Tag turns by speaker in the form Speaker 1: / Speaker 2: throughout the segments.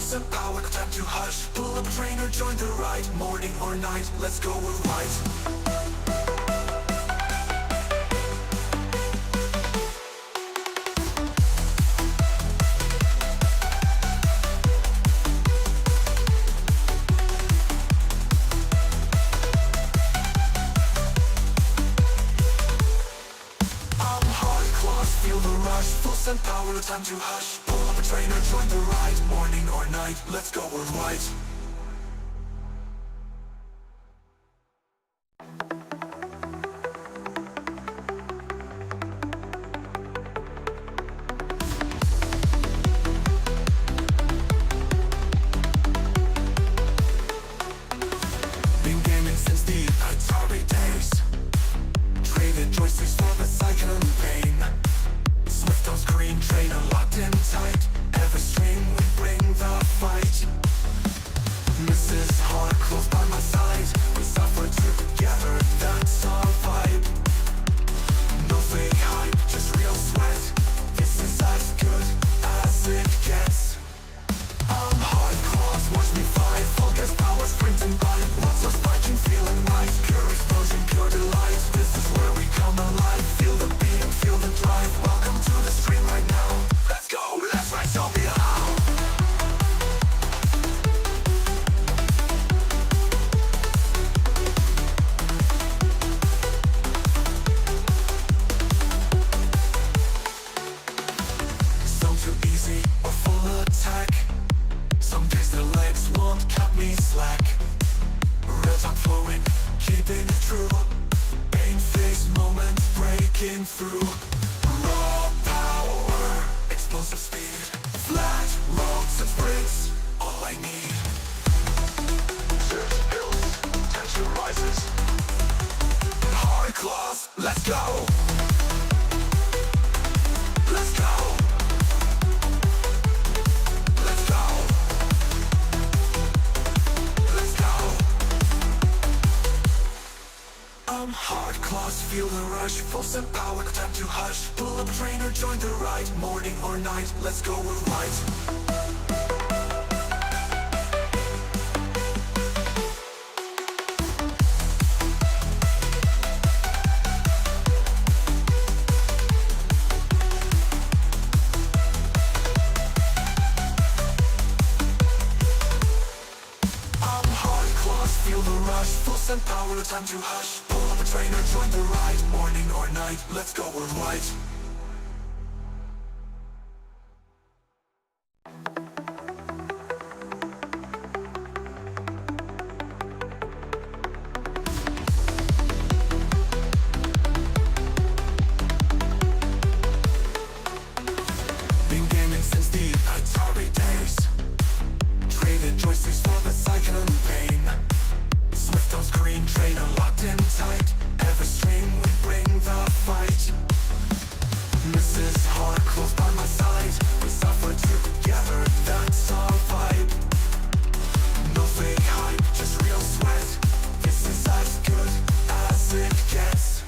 Speaker 1: some power, time to hush. Pull up a trainer, join the ride. Morning or night, let's go, we're right. And power, no time to hush. Pull up a trainer, join the ride. Morning or night, let's go, we're right. Been gaming since the Atari days. Traded joysticks for the cycle and pain. Swift on screen, trainer locked in tight. Every stream we bring the fight. Mrs. Hardclaws by my side. We suffer together, that's our vibe. No fake hype, just real sweat. This is as good as it gets. I'm Hardclaws, watch me fight. Full gas power, sprinting by. Lots of spiking, feeling right. Pure explosion, pure delight. This is where we come alive. Feel the beat, feel the drive. Welcome to the stream right now. Let's go, let's ride, show me how. Some too easy or full attack. Some days their legs won't cut me slack. Real talk flowing, keeping it true. Pain-faced moments breaking through. Raw power, explosive speed. Flat roads and sprints, all I need. Search hills, tension rises. Hardclaws, let's go. Let's go. Let's go. Let's go. I'm Hardclaws, feel the rush. Full send power, no time to hush. Pull up a trainer, join the ride. Morning or night, let's go, we're right. I'm Hardclaws, feel the rush. Full send power, no time to hush. Pull up a trainer, join the ride. Morning or night, let's go, we're right. Been gaming since the Atari days. Traded joysticks for the cycle and pain. Swift on screen, trainer locked in tight. Every stream we bring the fight. Mrs. Hardclaws by my side. We suffer together, that's our vibe. No fake hype, just real sweat. This is as good as it gets.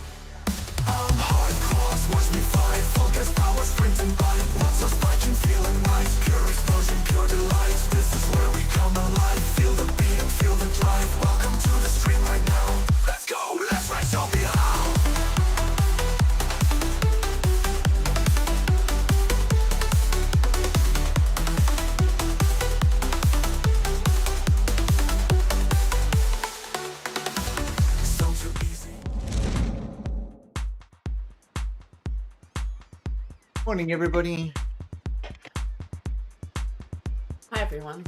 Speaker 1: I'm Hardclaws, watch me fight. Full gas power, sprinting by. Lots of spiking, feeling right. Pure explosion, pure delight. This is where we come alive. Feel the beat, feel the drive. Welcome to the stream right now. Let's go, let's ride, show me how. So too easy.
Speaker 2: Morning, everybody.
Speaker 3: Hi everyone.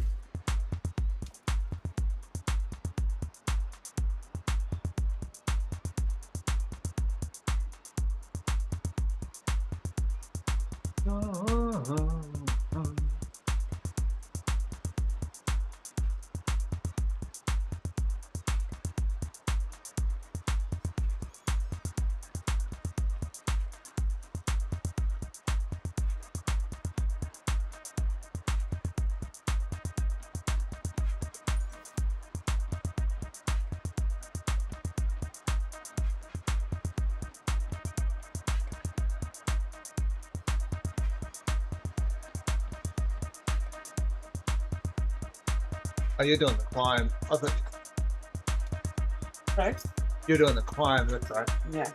Speaker 2: Oh, you're doing the climb. I thought
Speaker 3: Sorry?
Speaker 2: you're doing the climb, that's right.
Speaker 3: Yeah.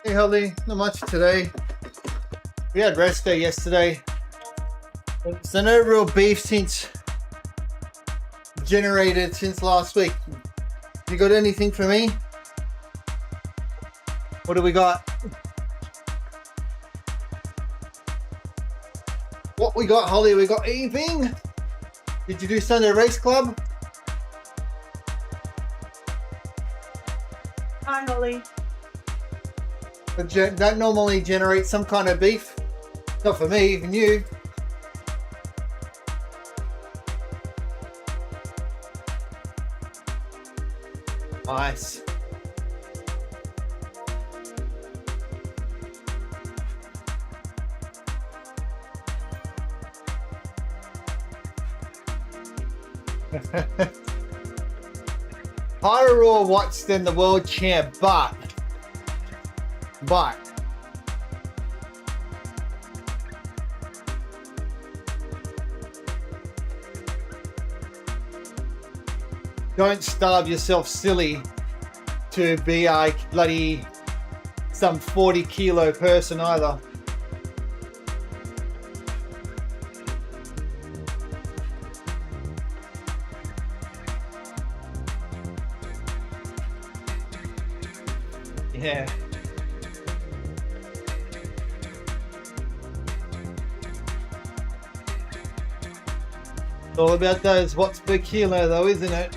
Speaker 2: Hey Holly, not much today. We had rest day yesterday. So no real beef since generated since last week. You got anything for me? What do we got? What we got, Holly? We got anything? Did you do Sunday Race Club?
Speaker 3: Hi, Holly.
Speaker 2: That normally generates some kind of beef. Not for me, even you. Nice. Higher raw watts than the world champ, but don't starve yourself silly to be a bloody some 40 kilo person either. Yeah. It's all about those watts per kilo though, isn't it?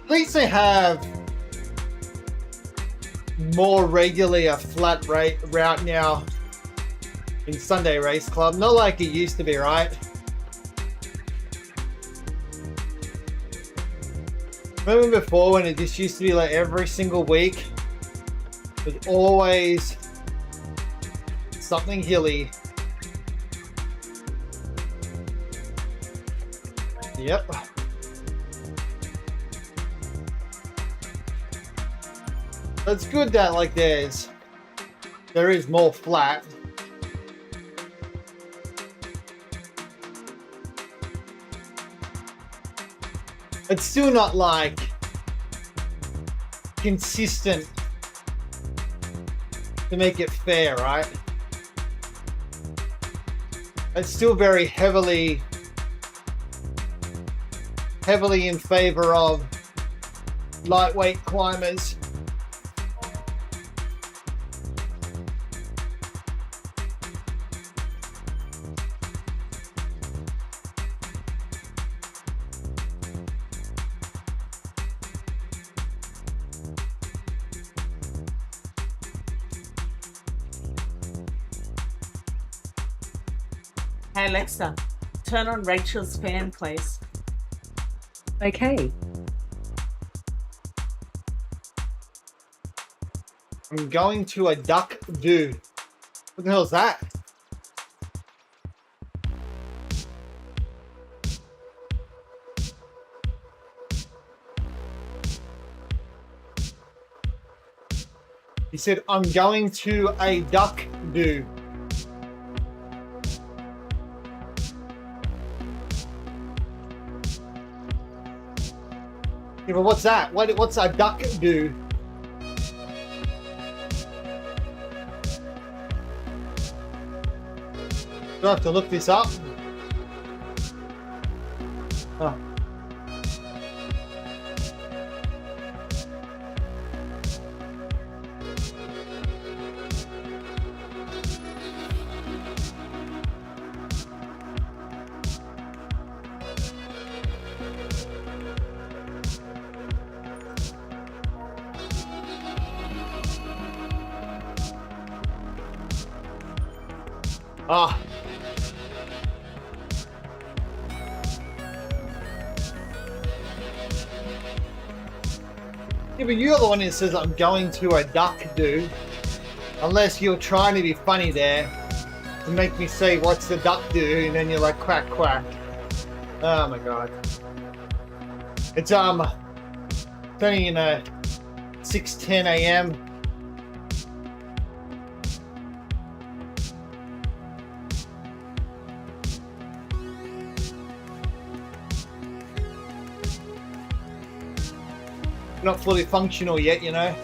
Speaker 2: At least they have more regularly a flat rate route now in Sunday Race Club. Not like it used to be, right? Remember before when it just used to be like every single week? There's always something hilly. Yep. It's good that like there is more flat. It's still not like consistent to make it fair, right? It's still very heavily in favor of lightweight climbers.
Speaker 3: Hey, Alexa, turn on Rachel's fan, please.
Speaker 4: Okay.
Speaker 2: I'm going to a duck do. What the hell is that? He said, I'm going to a duck do. Yeah, but what's that? What's a duck do? Do I have to look this up? Oh. Ah. Yeah, but you're the one that says I'm going to a duck, dude. Unless you're trying to be funny there to make me say, what's the duck do? And then you're like, quack, quack. Oh my god. It's only, 6:10 a.m. Not fully functional yet, you know.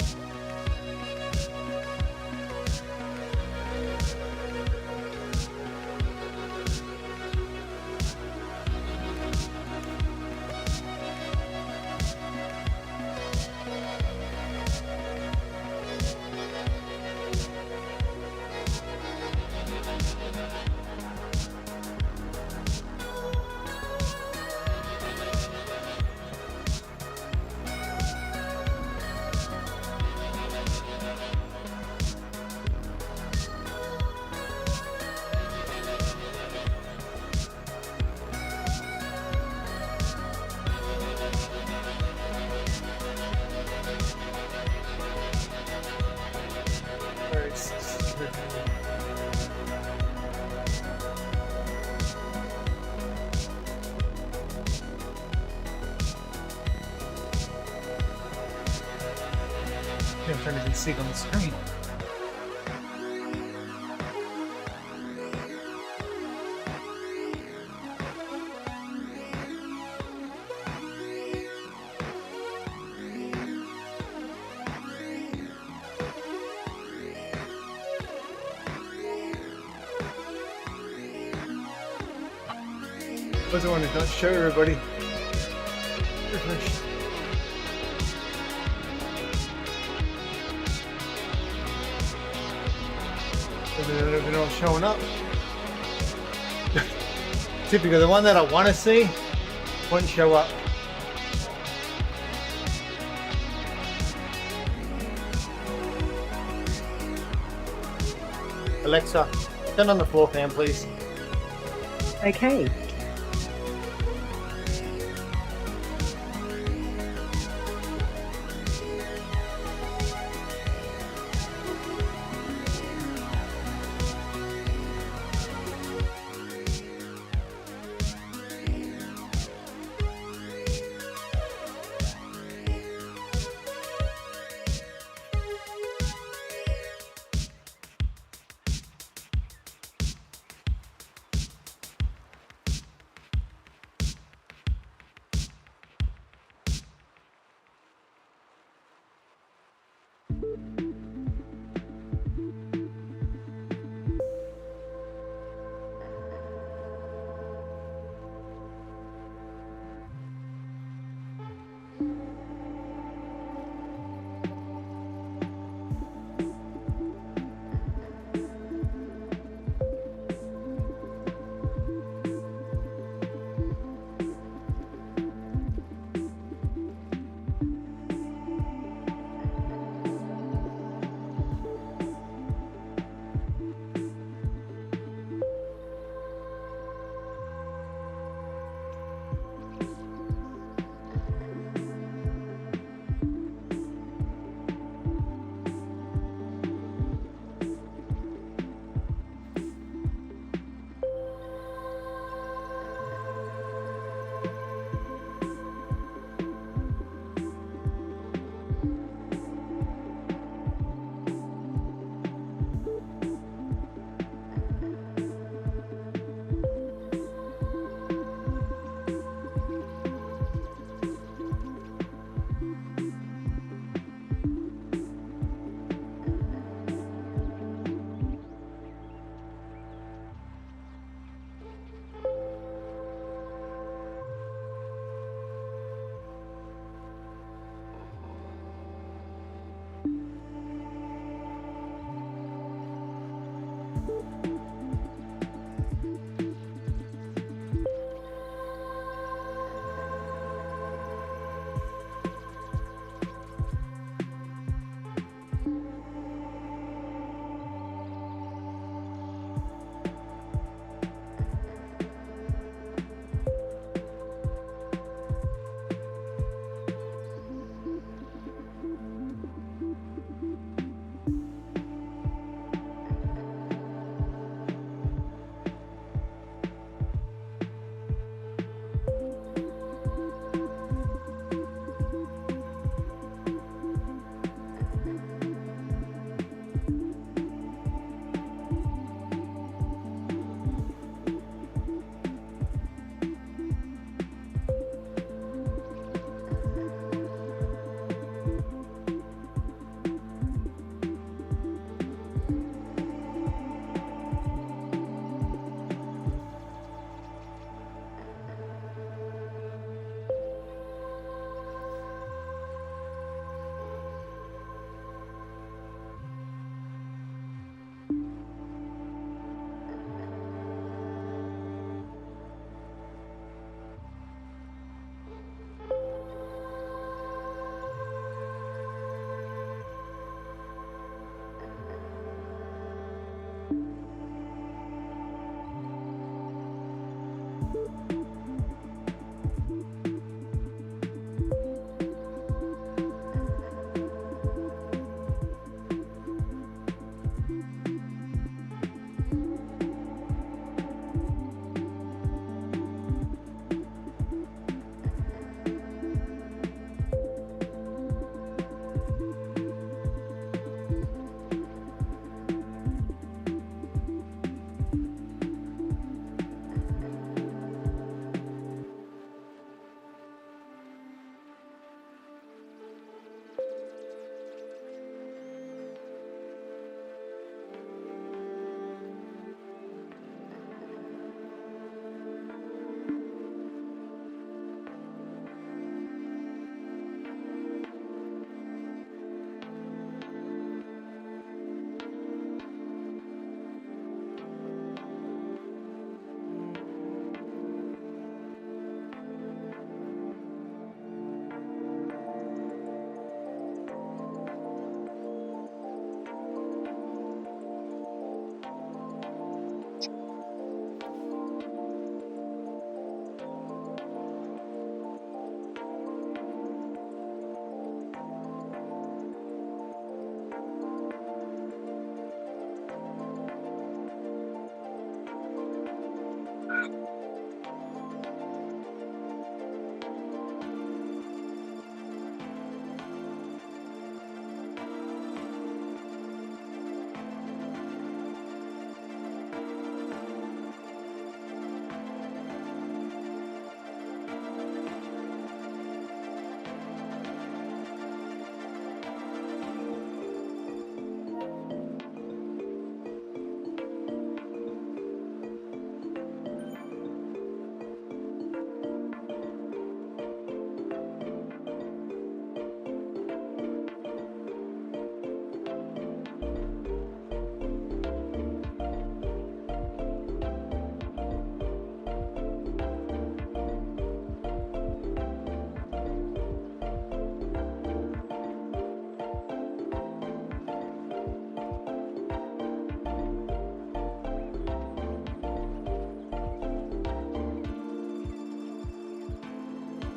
Speaker 2: I'm trying to even see it on the screen. Was the one that don't show everybody. Refresh. They're not showing up. Typical, the one that I want to see won't show up. Alexa, turn on the floor fan, please.
Speaker 4: Okay.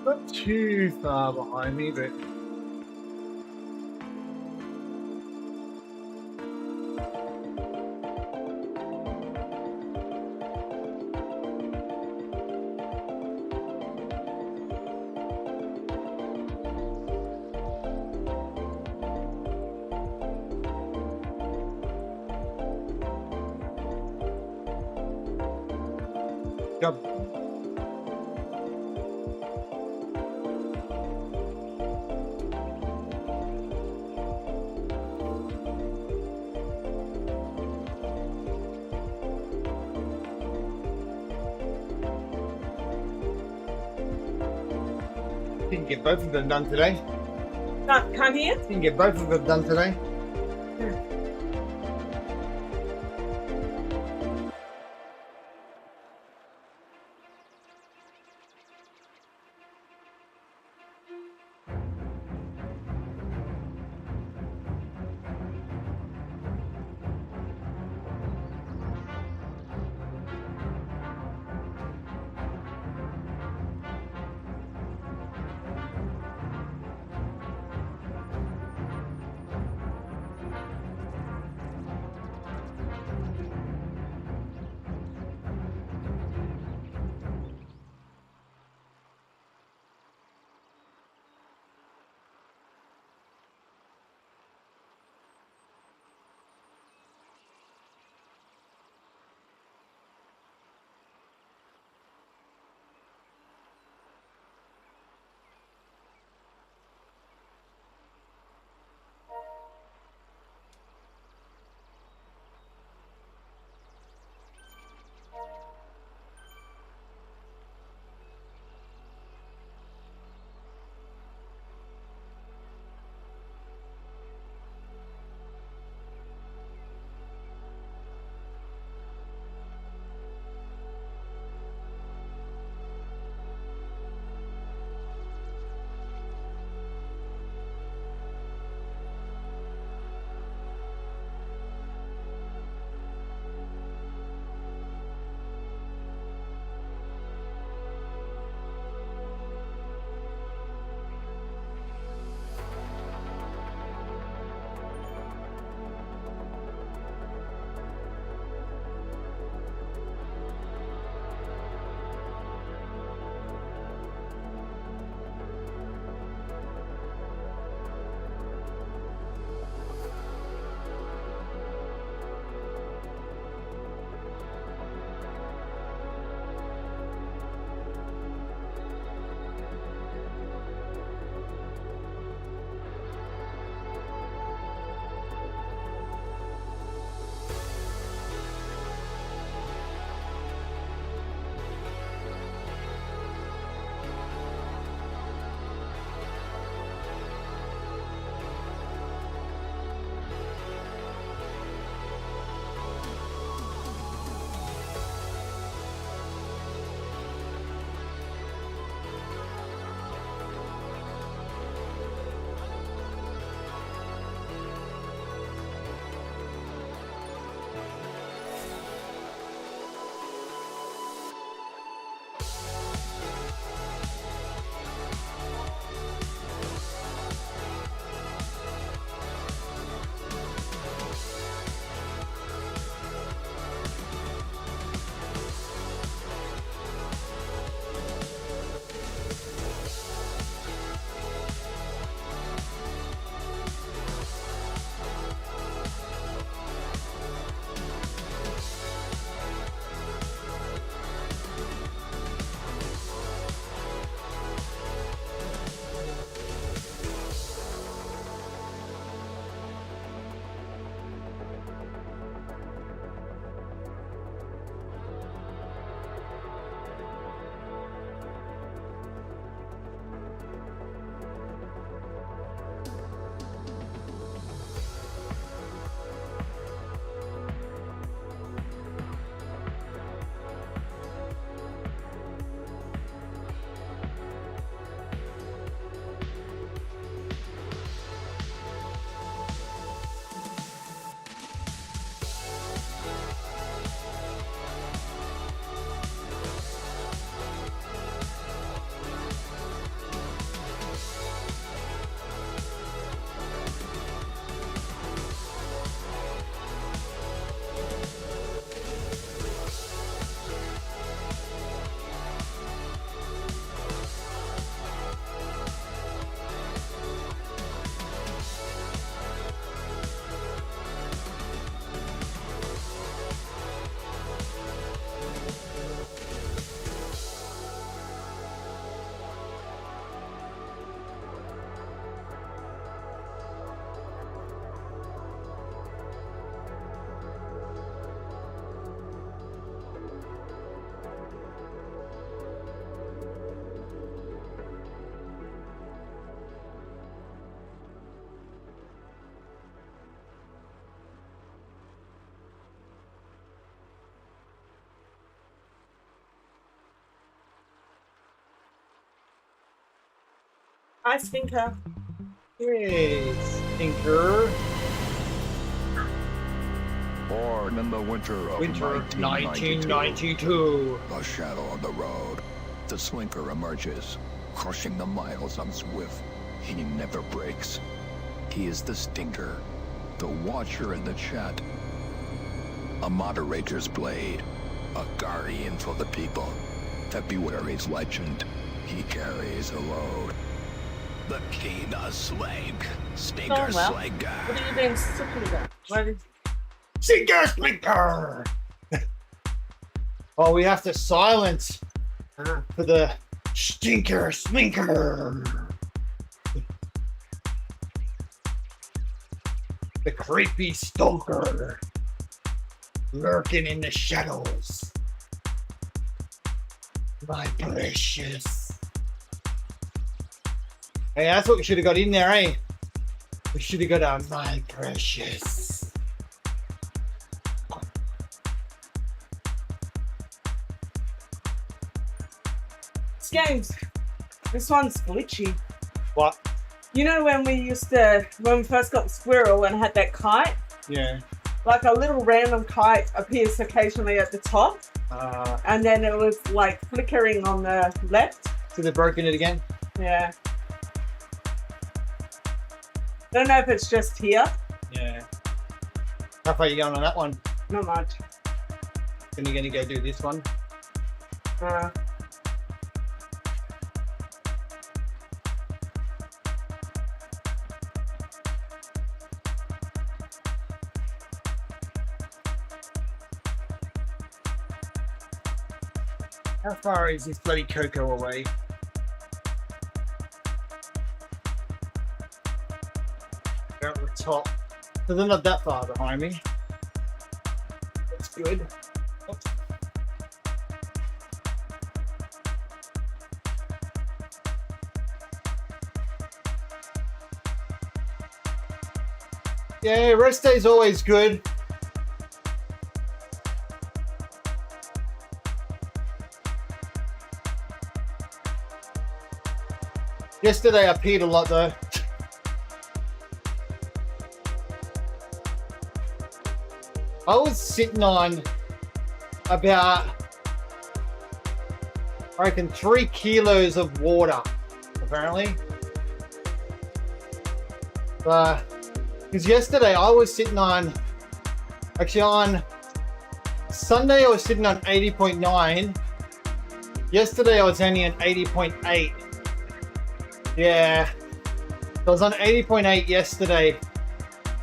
Speaker 2: Not too far behind me, but job. Didn't get both of them done today.
Speaker 3: Can't hear?
Speaker 2: Didn't get both of them done today.
Speaker 3: Hi, Stinker.
Speaker 2: Hey, Stinker.
Speaker 5: Born in the winter of
Speaker 2: Winter of
Speaker 5: 1992,
Speaker 2: 1992.
Speaker 5: a shadow on the road, the slinker emerges, crushing the miles on Zwift. He never breaks. He is the stinker, the watcher in the chat, a moderator's blade, a guardian for the people. February's legend, he carries a load. The king of slag, stinker
Speaker 3: Going well.
Speaker 5: slagger.
Speaker 3: What are you being stupid about? What is...
Speaker 2: Stinker Slinker! Oh, we have to silence for the Stinker Slinker. The creepy stalker lurking in the shadows. My precious. Hey, that's what we should have got in there, eh? We should have got a my precious.
Speaker 3: This game's... This one's glitchy.
Speaker 2: What?
Speaker 3: You know when we first got the squirrel and had that kite?
Speaker 2: Yeah.
Speaker 3: Like a little random kite appears occasionally at the top, and then it was like flickering on the left.
Speaker 2: So they've broken it again?
Speaker 3: Yeah. Don't know if it's just here.
Speaker 2: Yeah. How far are you going on that one?
Speaker 3: Not much.
Speaker 2: Then you're going to go do this one? How far is this bloody cocoa away? About the top. So they're not that far behind me. That's good. Oops. Yeah, rest day's always good. Yesterday I peed a lot though. I was sitting on about, I reckon, 3 kilos of water, apparently. Because yesterday I was sitting on, actually on Sunday I was sitting on 80.9. Yesterday I was only on 80.8. Yeah, I was on 80.8 yesterday.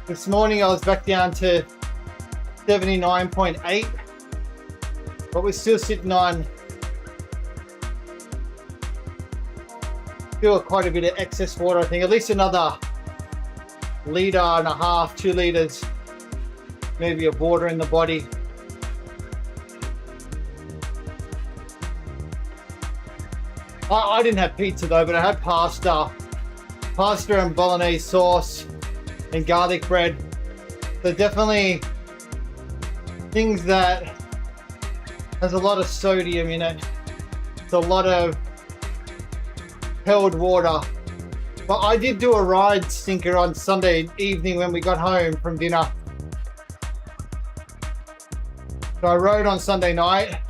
Speaker 2: This morning I was back down to 79.8, but we're still sitting on still quite a bit of excess water. I think at least another 1.5 liters, 2 liters, maybe of water in the body. I didn't have pizza though, but I had pasta and bolognese sauce and garlic bread. So definitely things that has a lot of sodium in it. It's a lot of held water. But I did do a ride, Stinker, on Sunday evening when we got home from dinner. So I rode on Sunday night.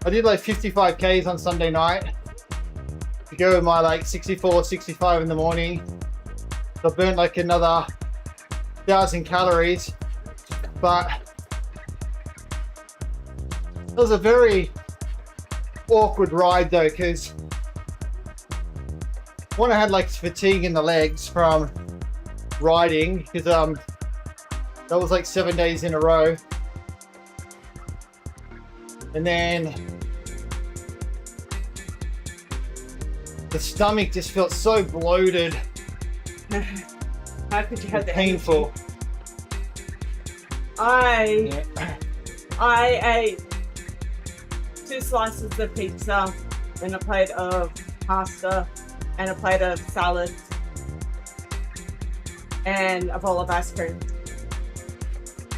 Speaker 2: I did like 55 Ks on Sunday night. To go with my like 64, 65 in the morning. So I burnt like another 1,000 calories. But it was a very awkward ride though, because one, I had like fatigue in the legs from riding, because that was like 7 days in a row. And then the stomach just felt so bloated.
Speaker 3: How could you have that?
Speaker 2: Painful.
Speaker 3: I ate 2 slices of pizza and a plate of pasta and a plate of salad and a bowl of ice cream.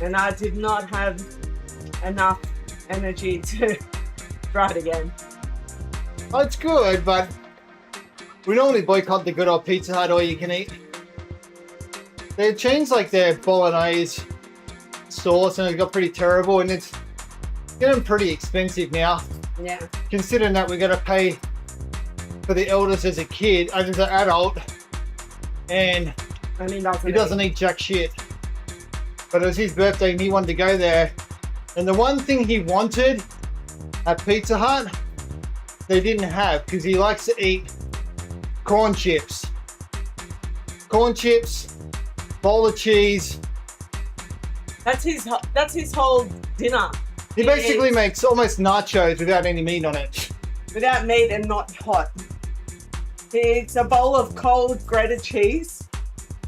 Speaker 3: And I did not have enough energy to ride again.
Speaker 2: Oh, it's good, but We normally boycott the good old Pizza Hut all you can eat. They've changed like their bolognese sauce and it got pretty terrible and it's getting pretty expensive now.
Speaker 3: Yeah.
Speaker 2: Considering that we're gonna pay for the eldest as a kid, as an adult, and
Speaker 3: And
Speaker 2: he doesn't eat jack shit. But it was his birthday and he wanted to go there. And the one thing he wanted at Pizza Hut, they didn't have because he likes to eat corn chips. Corn chips, bowl of cheese.
Speaker 3: That's his whole dinner.
Speaker 2: He basically
Speaker 3: eats
Speaker 2: makes almost nachos without any meat on it.
Speaker 3: without meat and not hot. He eats a bowl of cold grated cheese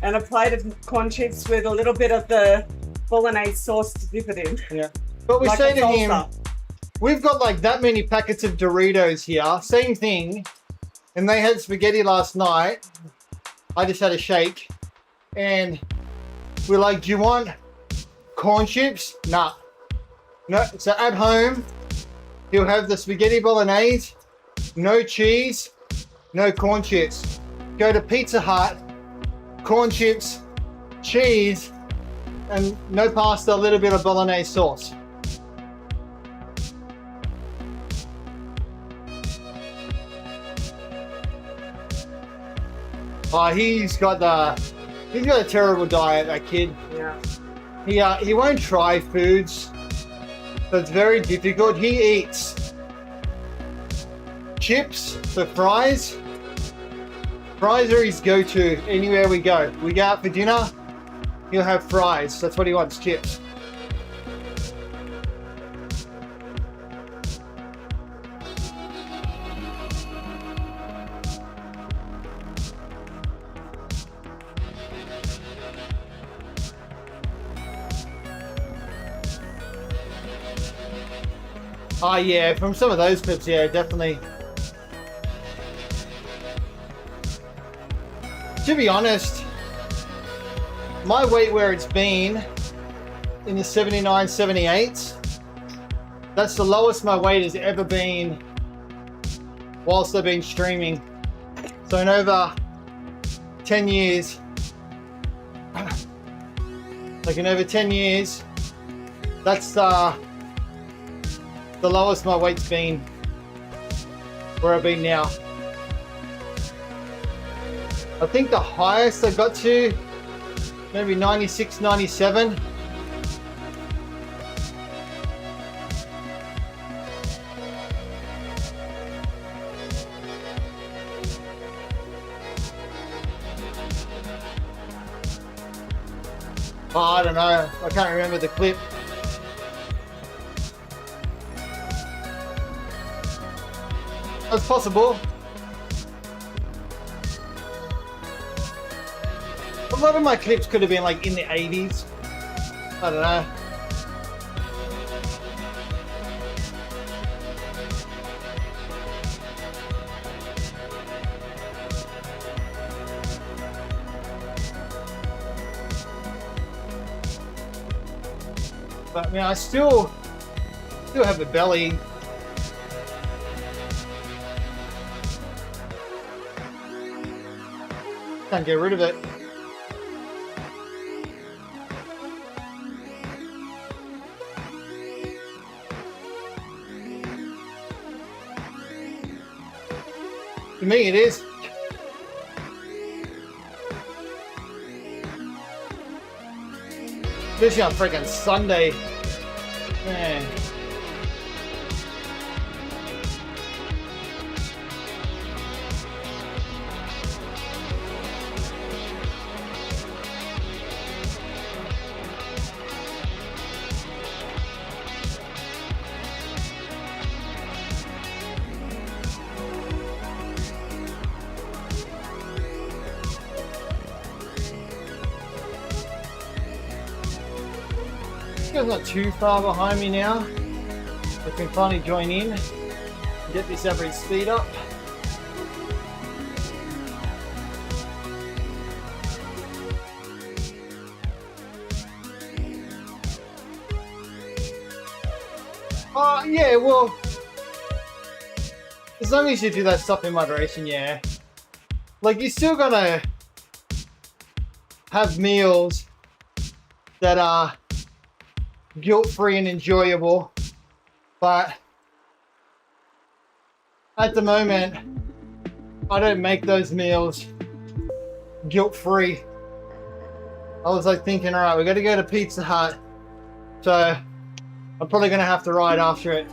Speaker 3: and a plate of corn chips with a little bit of the bolognese sauce to dip it in.
Speaker 2: Yeah. But we
Speaker 3: Like
Speaker 2: say
Speaker 3: a
Speaker 2: to him,
Speaker 3: salsa.
Speaker 2: we've got like that many packets of Doritos here, same thing. And they had spaghetti last night. I just had a shake. And we're like, do you want corn chips? Nah. No, so at home, he'll have the spaghetti bolognese, no cheese, no corn chips. Go to Pizza Hut, corn chips, cheese, and no pasta, a little bit of bolognese sauce. He's got a terrible diet, that kid.
Speaker 3: Yeah.
Speaker 2: He won't try foods, so it's very difficult. He eats chips for fries. Fries are his go-to anywhere we go. We go out for dinner, he'll have fries. That's what he wants, chips. Oh yeah, from some of those clips, yeah, definitely. To be honest, my weight where it's been in the 79, 78s, that's the lowest my weight has ever been whilst I've been streaming. So in over 10 years, like in over 10 years, that's the lowest my weight's been where I've been now. I think the highest I got to maybe 96, 97. Oh, I don't know. I can't remember the clip. That's possible. A lot of my clips could have been like in the 80s. I don't know. But I mean, I still have a belly. Can't get rid of it. To me, it is. Especially on freaking Sunday. Man. This guy's not too far behind me now. I can finally join in and get this average speed up. Yeah, well, as long as you do that stuff in moderation, yeah. like you're still gonna have meals that are guilt-free and enjoyable, but at the moment I don't make those meals guilt-free. I was like thinking, all right, we got to go to Pizza Hut, so I'm probably gonna have to ride after it.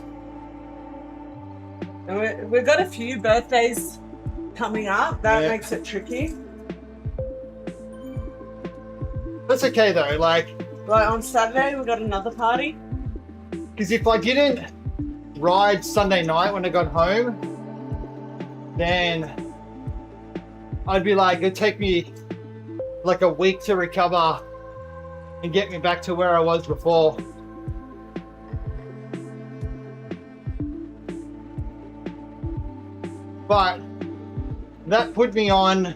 Speaker 3: And we've got a few birthdays coming up. That makes it tricky.
Speaker 2: That's okay though, like
Speaker 3: on Saturday we got another party.
Speaker 2: because if I didn't ride Sunday night when I got home, then I'd be like, it'd take me like a week to recover and get me back to where I was before. But that put me on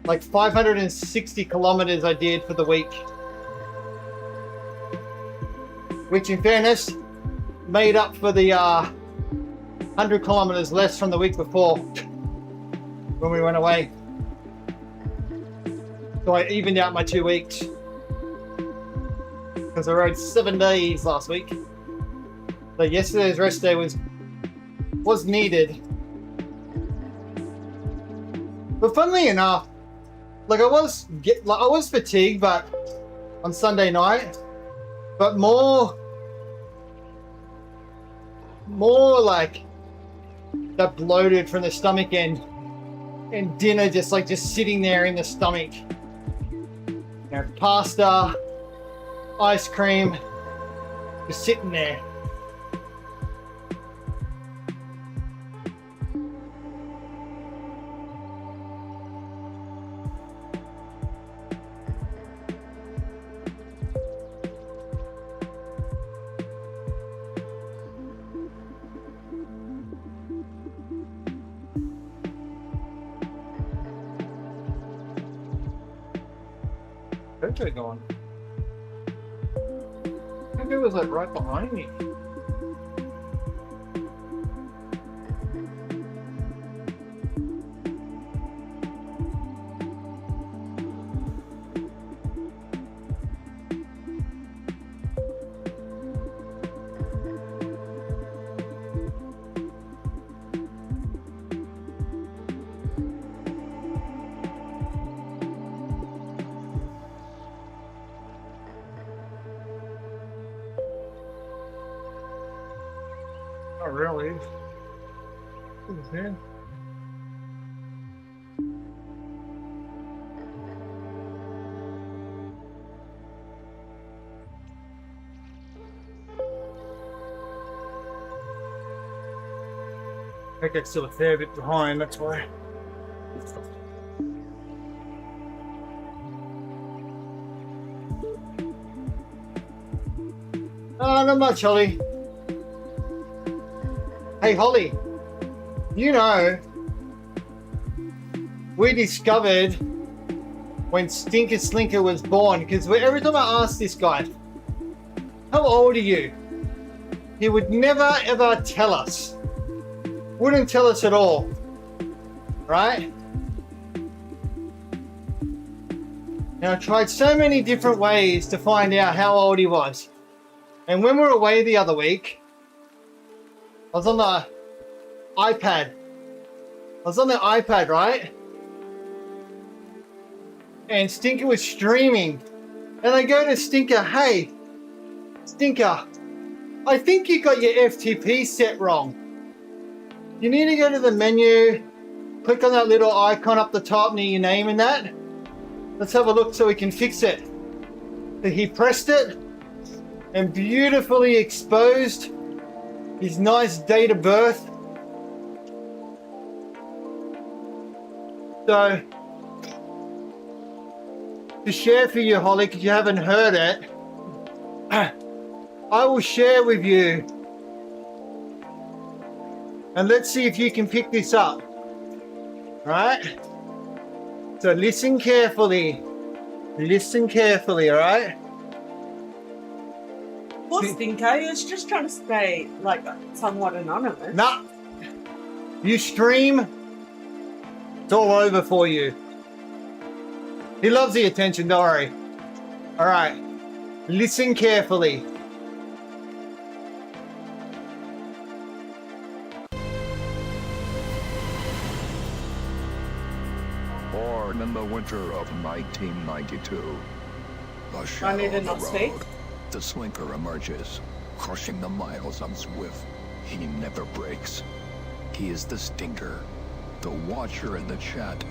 Speaker 2: like 560 kilometers I did for the week, which in fairness made up for the 100 kilometers less from the week before when we went away. So I evened out my 2 weeks because I rode 7 days last week. So yesterday's rest day was needed. But funnily enough, like I was fatigued, but on Sunday night, but more like that bloated from the stomach end, and dinner just sitting there in the stomach. You know, pasta, ice cream, just sitting there. Where's it going? I think it was like right behind me. Not really. What's here? I think it's still a fair bit behind, that's why. Not much, Holly. Hey, Holly, you know, we discovered when Stinker Slinker was born, because every time I asked this guy, how old are you? He would never ever tell us. Wouldn't tell us at all, right? Now I tried so many different ways to find out how old he was. And when we were away the other week, I was on the iPad. Right? And Stinker was streaming. And I go to Stinker, hey, Stinker, I think you got your FTP set wrong. You need to go to the menu, click on that little icon up the top near your name and that. Let's have a look so we can fix it. So he pressed it and beautifully exposed his nice date of birth. So, to share for you, Holly, because you haven't heard it, I will share with you. And let's see if you can pick this up. Alright? So listen carefully. Listen carefully, alright?
Speaker 3: Poor Stinker, he was just trying to stay like somewhat anonymous.
Speaker 2: Nah. You stream It's all over for you. He loves the attention, don't worry. All right, listen carefully.
Speaker 5: Born in the winter of 1992, the
Speaker 3: I
Speaker 5: shadow
Speaker 3: need to
Speaker 5: of the
Speaker 3: not speak.
Speaker 5: road, the slinker emerges, crushing the miles on Zwift. He never breaks. He is the stinker, the watcher in the chat,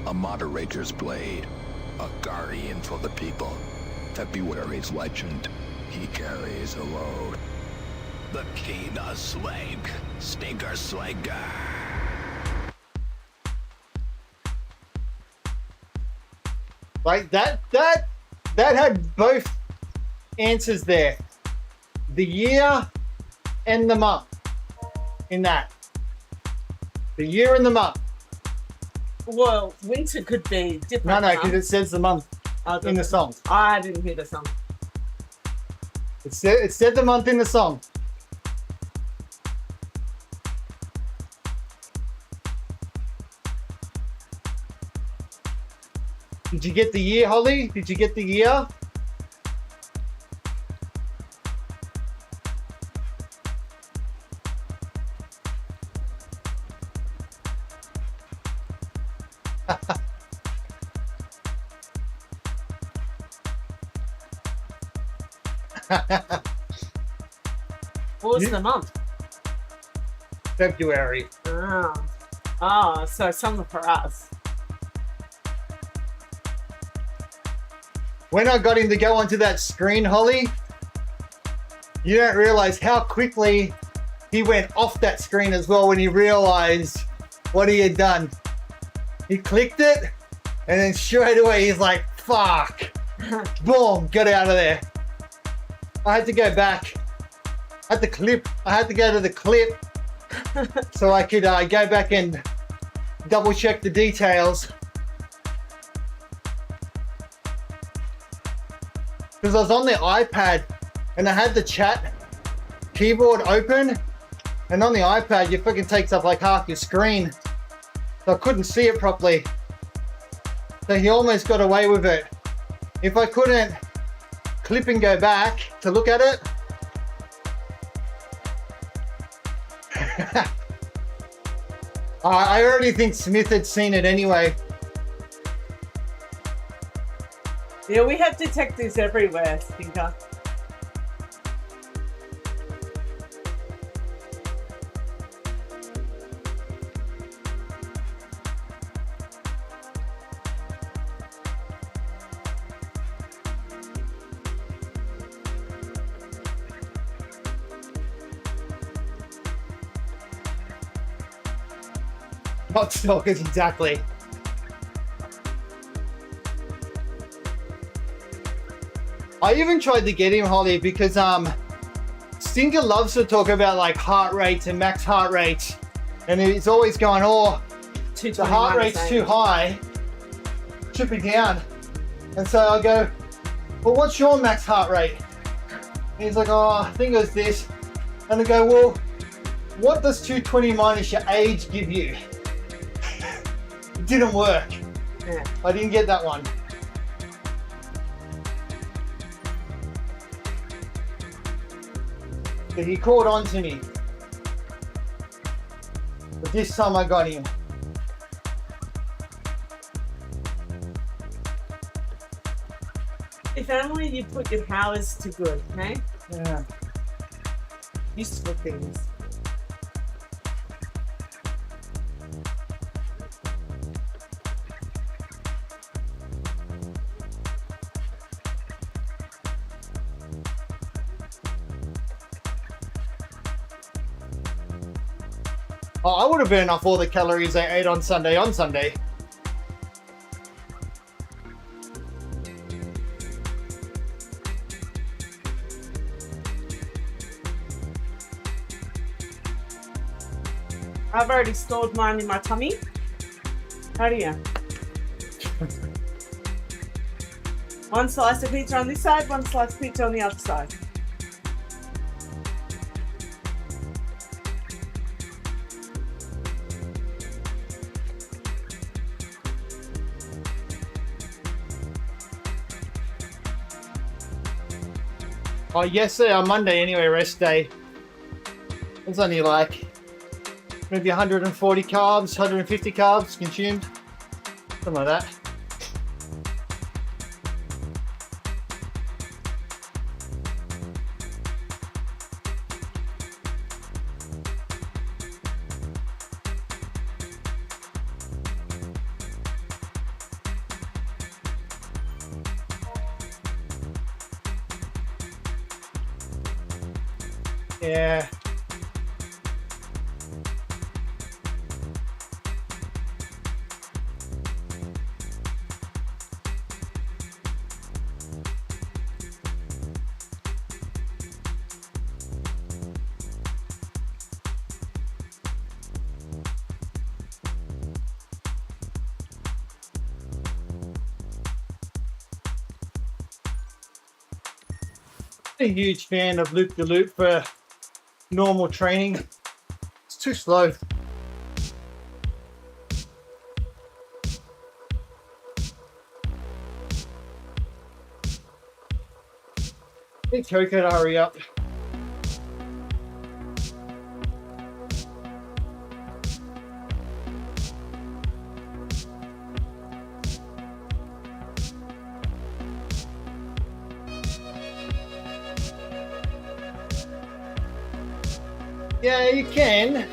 Speaker 5: a moderator's blade, a guardian for the people. February's legend, he carries a load. The king of slink, stinker slinker.
Speaker 2: Like that had both answers there. The year and the month in that. The year and the month.
Speaker 3: Well, winter could be different.
Speaker 2: No,
Speaker 3: huh?
Speaker 2: because it says the month in the song.
Speaker 3: I didn't hear the song.
Speaker 2: It said the month in the song. Did you get the year, Holly? Did you get the year?
Speaker 3: What was the month?
Speaker 2: February.
Speaker 3: Oh, so summer for us.
Speaker 2: When I got him to go onto that screen, Holly, you don't realize how quickly he went off that screen as well when he realized what he had done. He clicked it, and then straight away he's like, fuck. Boom, got out of there. I had to go back. I had to go to the clip so I could go back and double check the details. Because I was on the iPad and I had the chat keyboard open, and on the iPad it fucking takes up like half your screen. So I couldn't see it properly. So he almost got away with it. If I couldn't clip and go back to look at it. I already think Smith had seen it anyway.
Speaker 3: Yeah, we have detectives everywhere, Stinker.
Speaker 2: Not stalkers, exactly. I even tried to get him, Holly, because Stinker loves to talk about like heart rates and max heart rates, and he's always going, oh, the heart rate's too high, chip it down. And so I go, well, what's your max heart rate? And he's like, oh, I think it was this. And I go, well, what does 220 minus your age give you? It didn't work.
Speaker 3: Yeah.
Speaker 2: I didn't get that one. But he caught on to me. But this time I got him.
Speaker 3: If only you put your powers to good, okay?
Speaker 2: Yeah.
Speaker 3: Useful things.
Speaker 2: Oh, I would have burned off all the calories I ate on Sunday.
Speaker 3: I've already stored mine in my tummy. How do you? One slice of pizza on this side, one slice of pizza on the other side.
Speaker 2: Oh, yesterday on Monday anyway, rest day. It was only like maybe 140 carbs, 150 carbs consumed. Something like that. Yeah. A huge fan of loop-de-loop for normal training. It's too slow. Need Coco to hurry up. Yeah, you can.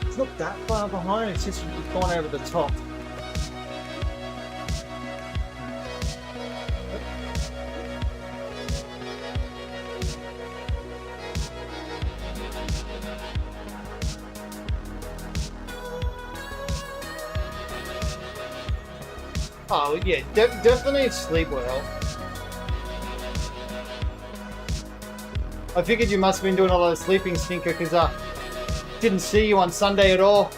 Speaker 2: It's not that far behind, it's just we've gone over the top. Oh yeah, definitely sleep well. I figured you must have been doing a lot of sleeping, Stinker, because didn't see you on Sunday at all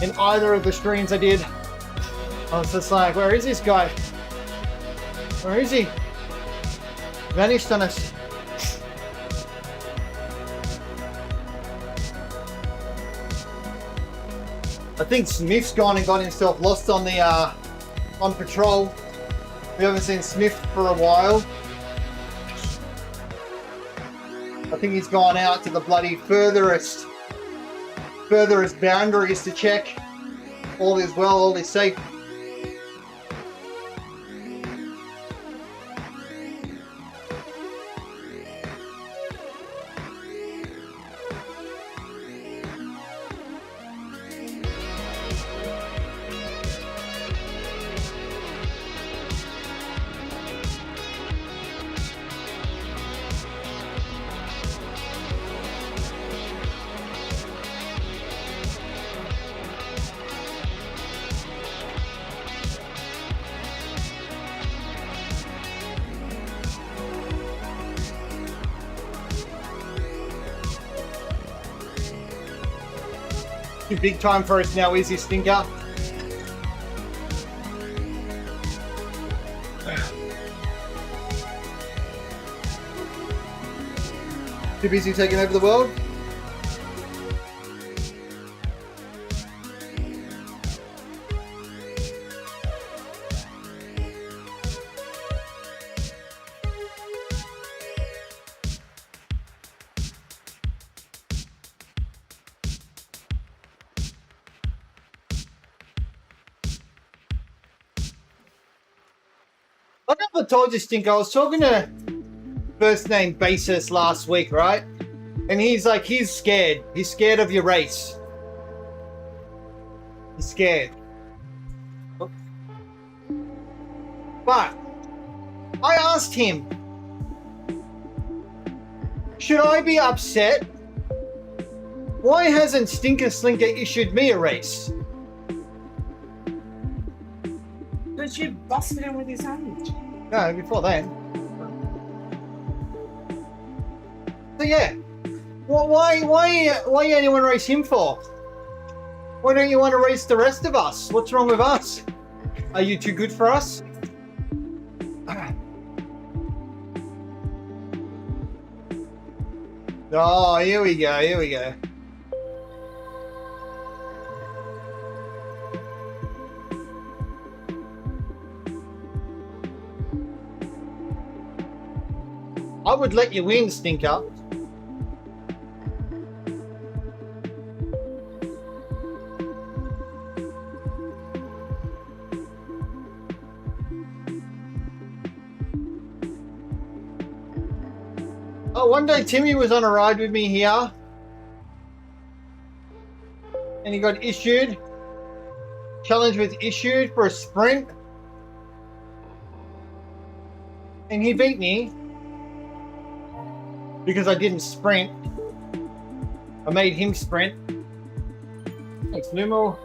Speaker 2: in either of the streams I did. I was just like, where is this guy? Where is he? Vanished on us. I think Smith's gone and got himself lost on the on patrol. We haven't seen Smith for a while. I think he's gone out to the bloody furthest boundaries to check all is well, all is safe. Too big time for us now, is he, Stinker? Too busy taking over the world? I told you, Stink, I was talking to first name basis last week, right? And he's like, he's scared. He's scared of your race. He's scared. But I asked him, should I be upset? Why hasn't Stinker Slinker issued me a race?
Speaker 3: Because you busted him with his age.
Speaker 2: No, before then. So yeah, well, why you only want to race him for? Why don't you want to race the rest of us? What's wrong with us? Are you too good for us? Oh, here we go, here we go. I would let you win, Stinker. Oh, one day Timmy was on a ride with me here. And he got issued. Challenge was issued for a sprint. And he beat me. Because I didn't sprint. I made him sprint. Thanks, Numo.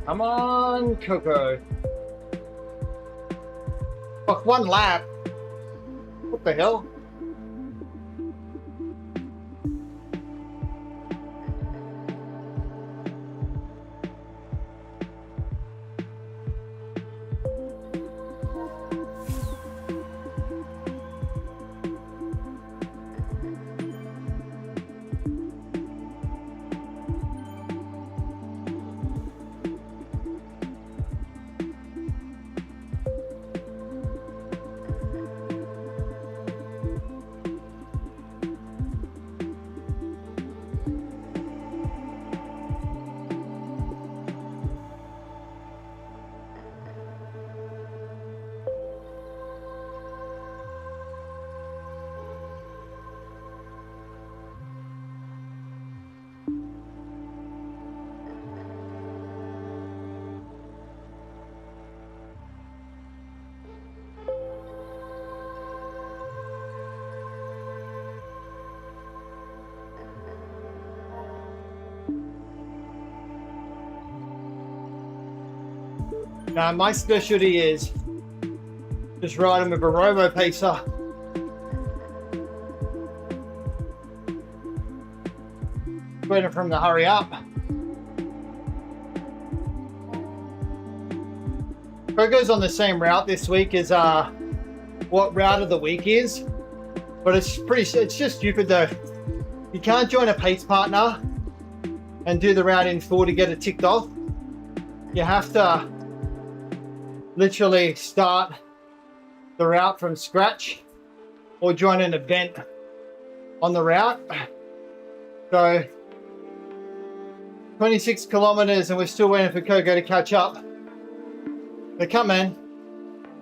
Speaker 2: Come on, Coco. Fuck, one lap. What the hell? Now, my specialty is just riding with a RoboPacer. Waiting for him to hurry up. Coco's on the same route this week as what route of the week is, but it's just stupid though. You can't join a pace partner and do the route in full to get it ticked off. You have to literally start the route from scratch or join an event on the route. So 26 kilometers and we're still waiting for Coco to catch up. They're coming.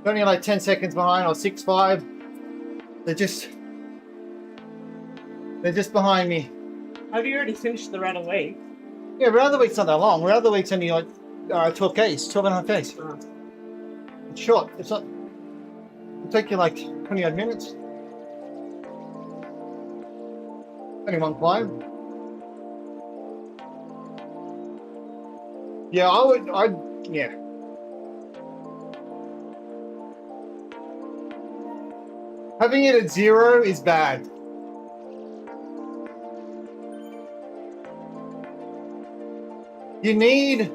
Speaker 2: They're only like 10 seconds behind or 6.5. They're just behind me.
Speaker 3: Have you already finished the route of week?
Speaker 2: Yeah, round of the week's not that long. Round of the week's only like 12 Ks, 12 and a half Ks.
Speaker 3: Oh.
Speaker 2: It's short. It's not. It'll take you like 20 odd minutes. Only one climb. Yeah, yeah. Having it at 0 is bad. You need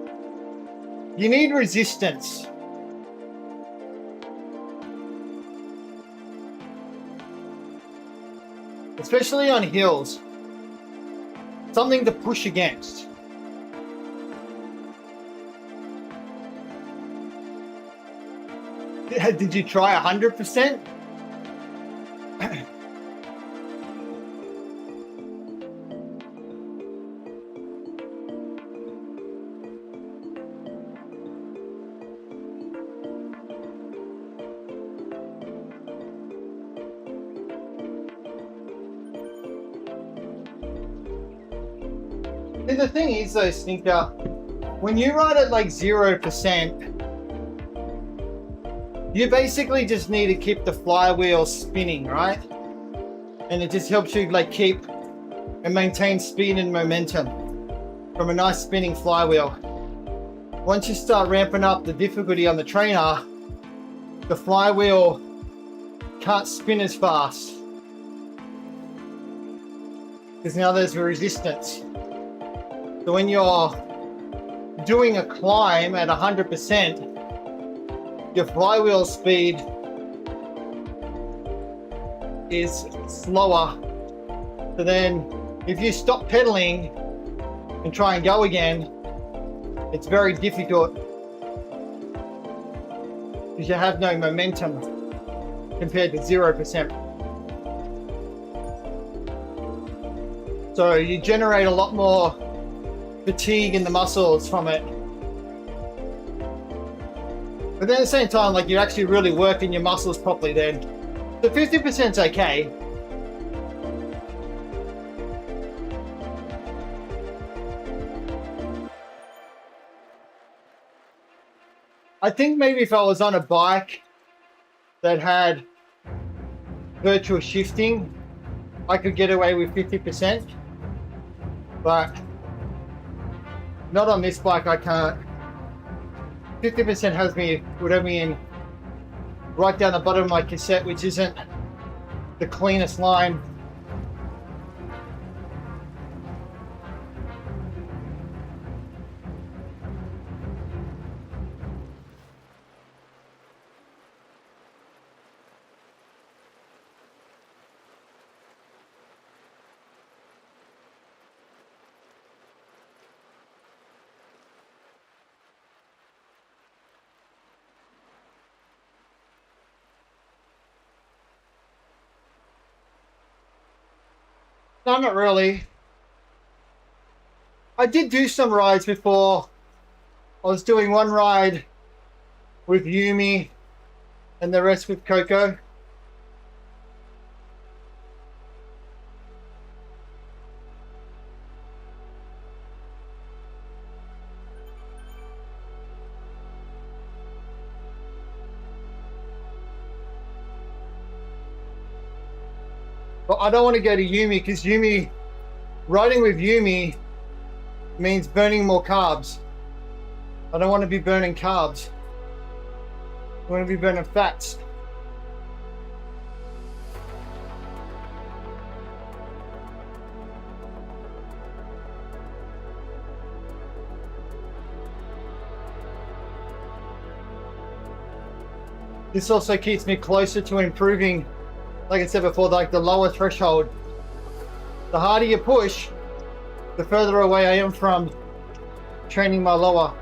Speaker 2: resistance. Especially on hills. Something to push against. Did you try 100%? See, the thing is though, Stinker, when you ride at like 0%, you basically just need to keep the flywheel spinning, right? And it just helps you like keep and maintain speed and momentum from a nice spinning flywheel. Once you start ramping up the difficulty on the trainer, the flywheel can't spin as fast because now there's a resistance. So when you're doing a climb at 100%, your flywheel speed is slower. So then if you stop pedaling and try and go again, it's very difficult because you have no momentum compared to 0%. So you generate a lot more fatigue in the muscles from it. But then at the same time, like you're actually really working your muscles properly then. So 50% is okay. I think maybe if I was on a bike that had virtual shifting, I could get away with 50%, but not on this bike. I can't. 50% would have me in right down the bottom of my cassette, which isn't the cleanest line. No, not really. I did do some rides before. I was doing one ride with Yumi and the rest with Coco. But I don't want to go to Yumi because riding with Yumi means burning more carbs. I don't want to be burning carbs. I want to be burning fats. This also keeps me closer to improving, like I said before, like the lower threshold. The harder you push, the further away I am from training my lower.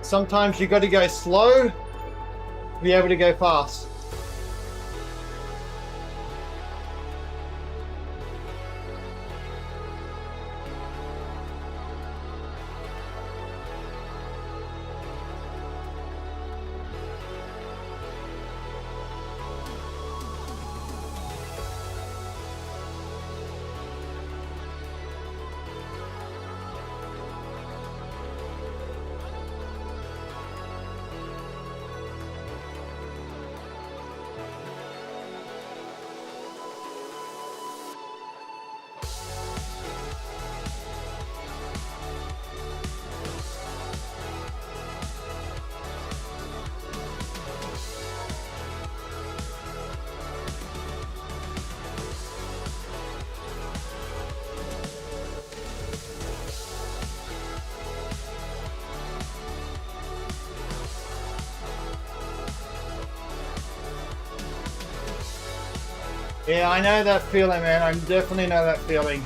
Speaker 2: Sometimes you got to go slow to be able to go fast. Yeah, I know that feeling, man. I definitely know that feeling.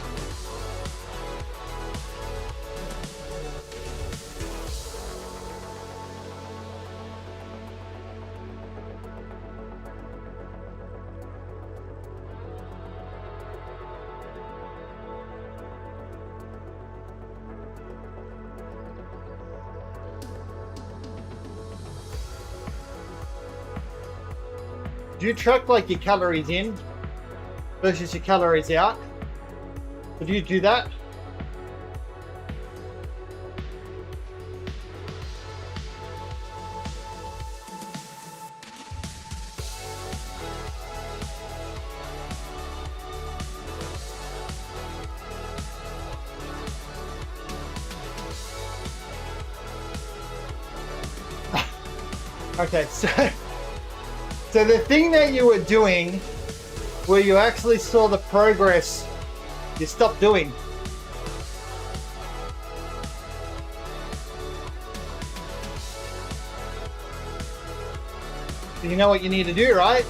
Speaker 2: Do you track like your calories in versus your calories out? Would you do that? Okay, so the thing that you were doing where you actually saw the progress, you stopped doing. You know what you need to do, right?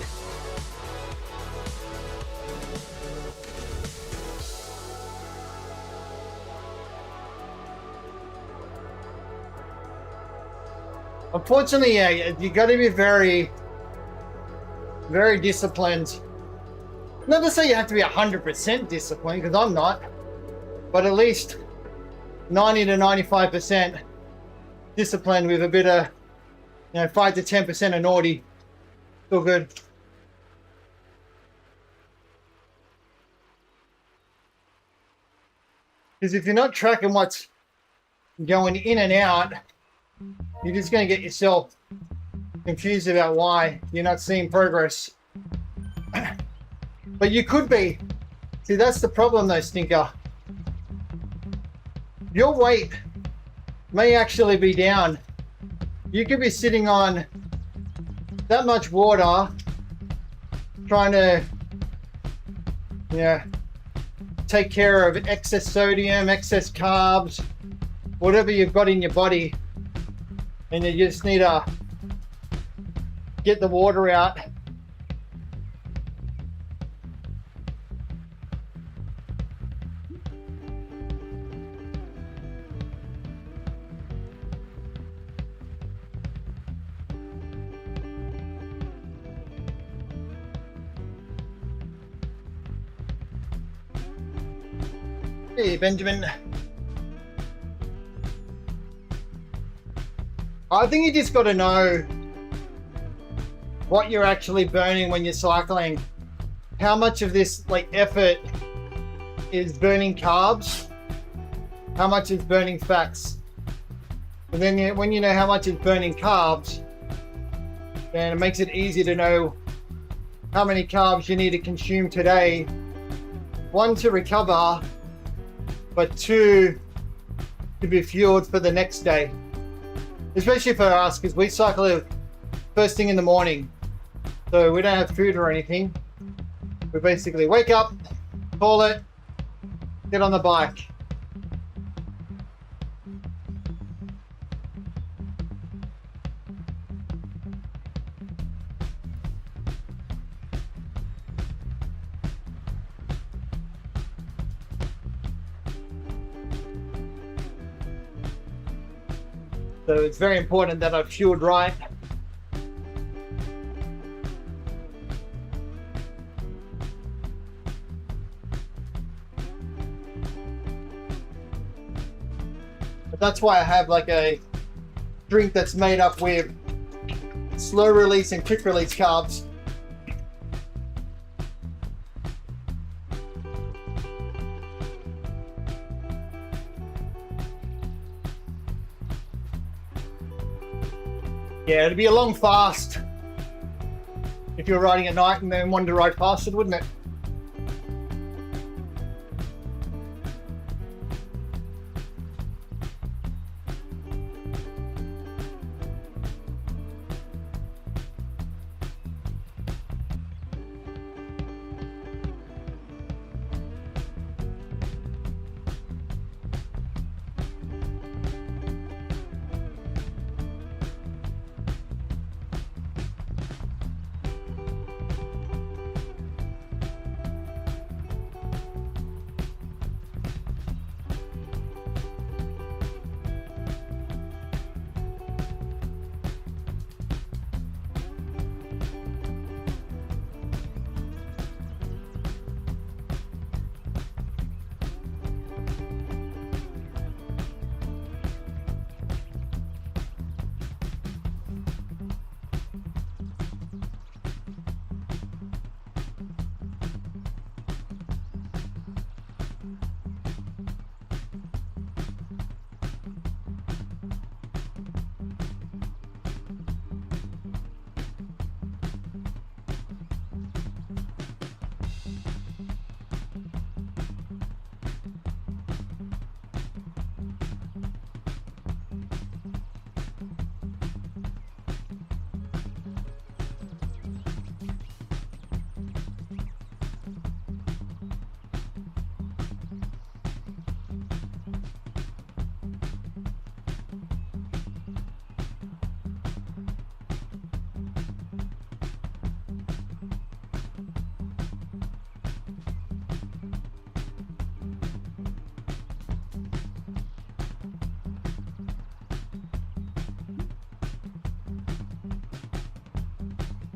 Speaker 2: Unfortunately, yeah, you got to be very, very disciplined. Not to say you have to be 100% disciplined, because I'm not, but at least 90 to 95% disciplined with a bit of, 5 to 10% of naughty. Still good. Because if you're not tracking what's going in and out, you're just going to get yourself confused about why you're not seeing progress. But you could be. See, that's the problem though, Stinker. Your weight may actually be down. You could be sitting on that much water, trying to, take care of excess sodium, excess carbs, whatever you've got in your body. And you just need to get the water out. Hey, Benjamin. I think you just got to know what you're actually burning when you're cycling. How much of this effort is burning carbs? How much is burning fats? And then when you know how much is burning carbs, then it makes it easy to know how many carbs you need to consume today. 1, to recover, but 2, to be fueled for the next day. Especially for us, because we cycle first thing in the morning. So we don't have food or anything. We basically wake up, call it, get on the bike. So it's very important that I've fueled right. But that's why I have a drink that's made up with slow release and quick release carbs. Yeah, it'd be a long fast if you're riding at night and then wanted to ride faster, wouldn't it?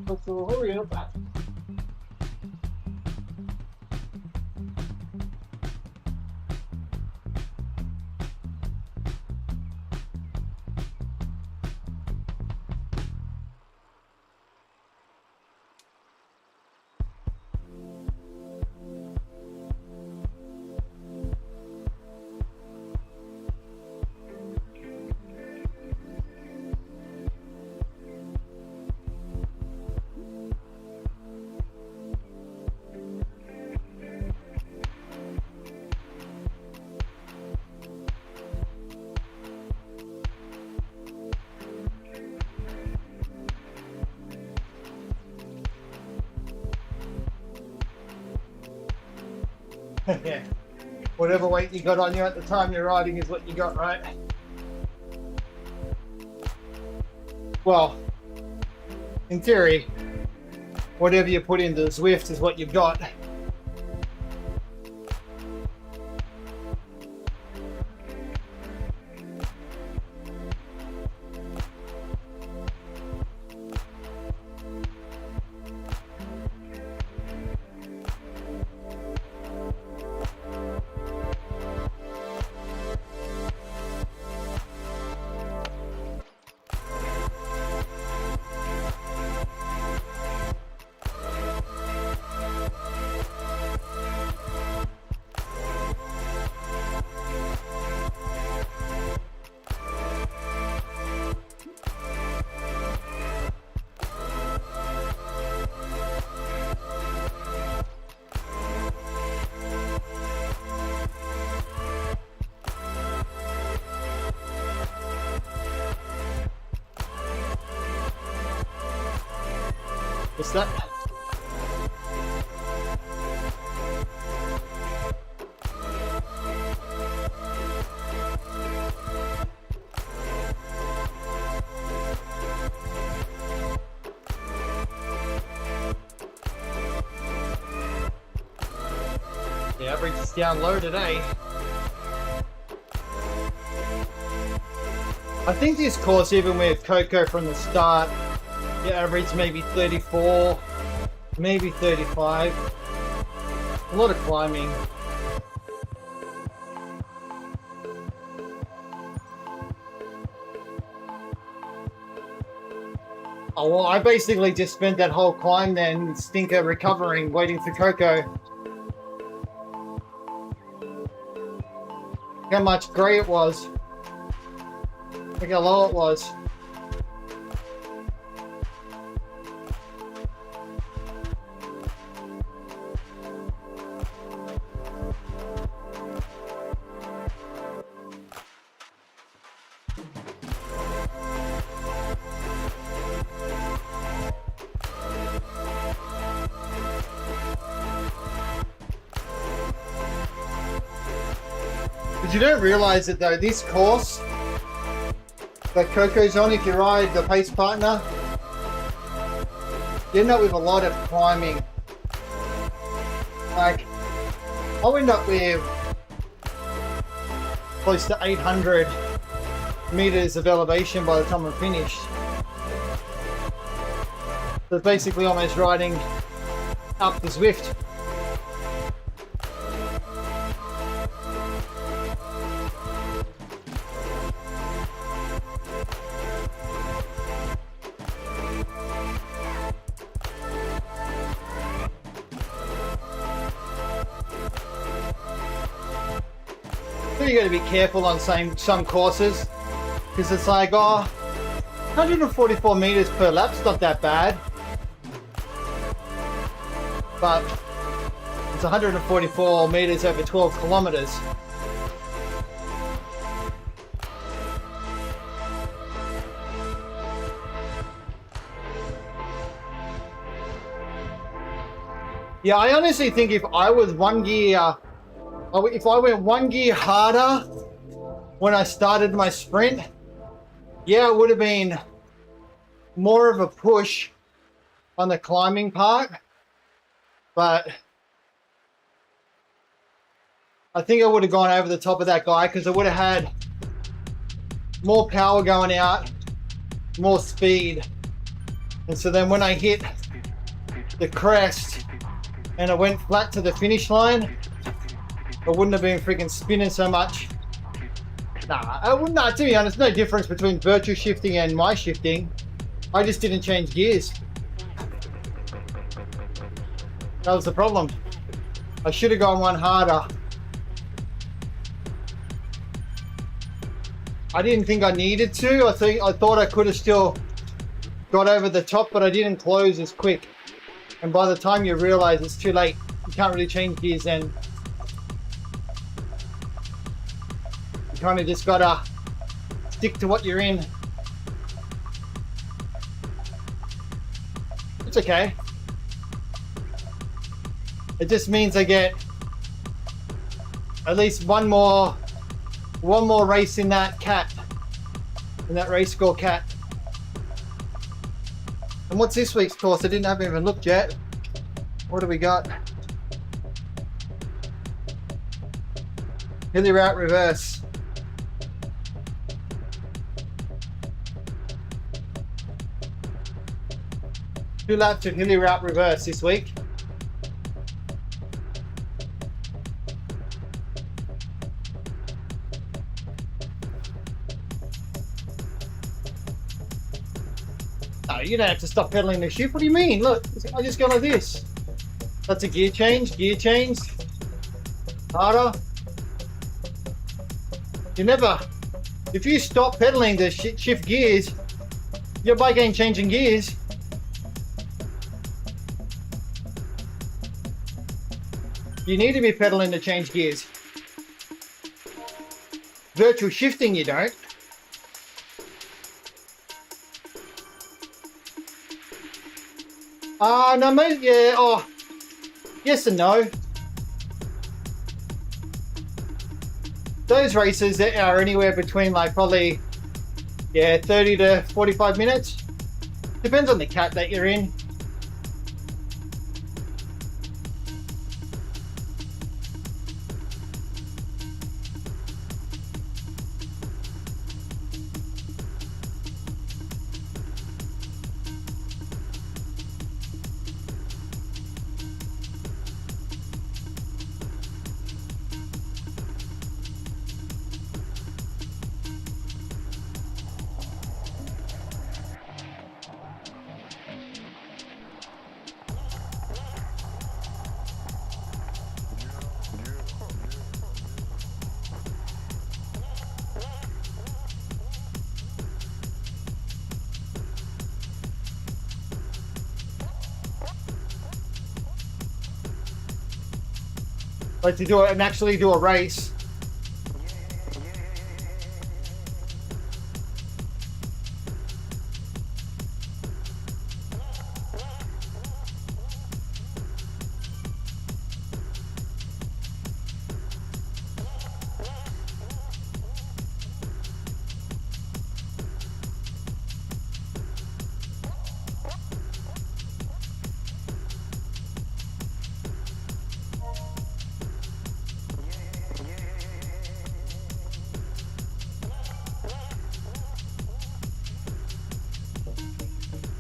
Speaker 2: So hurry up. Yeah. Whatever weight you got on you at the time you're riding is what you got, right? Well, in theory, whatever you put into the Zwift is what you've got. What's that? The average is down low today. I think this course, even with Coco from the start, the average maybe 34, maybe 35. A lot of climbing. Oh, well, I basically just spent that whole climb then stinker recovering, waiting for Coco. Look how much grey it was. Look how low it was. But you don't realize it though, this course that Coco's on, if you ride the pace partner, you end up with a lot of climbing. Like, I'll end up with close to 800 meters of elevation by the time I'm finished. So basically almost riding up the Zwift. You got to be careful on some courses because it's like, oh, 144 meters per lap's not that bad, but it's 144 meters over 12 kilometers. Yeah, I honestly think if I was if I went one gear harder when I started my sprint, yeah, it would have been more of a push on the climbing part, but I think I would have gone over the top of that guy because I would have had more power going out, more speed. And so then when I hit the crest and I went flat to the finish line, I wouldn't have been freaking spinning so much. Nah, to be honest, no difference between virtual shifting and my shifting. I just didn't change gears. That was the problem. I should have gone one harder. I didn't think I needed to. I thought I could have still got over the top, but I didn't close as quick. And by the time you realize it's too late, you can't really change gears then. You kind of just gotta stick to what you're in. It's okay. It just means I get at least one more race in that cat, in that race score cat. And what's this week's course? I haven't even looked yet. What do we got? Hilly route reverse. Two laps of hilly route reverse this week. No, you don't have to stop pedaling the shift. What do you mean? Look, I just go like this. That's a gear change. Harder. You never, if you stop pedaling to shift gears, your bike ain't changing gears. You need to be pedaling to change gears. Virtual shifting, you don't. No, mate, yeah, oh, yes and no. Those races that are anywhere between like probably, 30 to 45 minutes. Depends on the cat that you're in. Like to do it and actually do a race.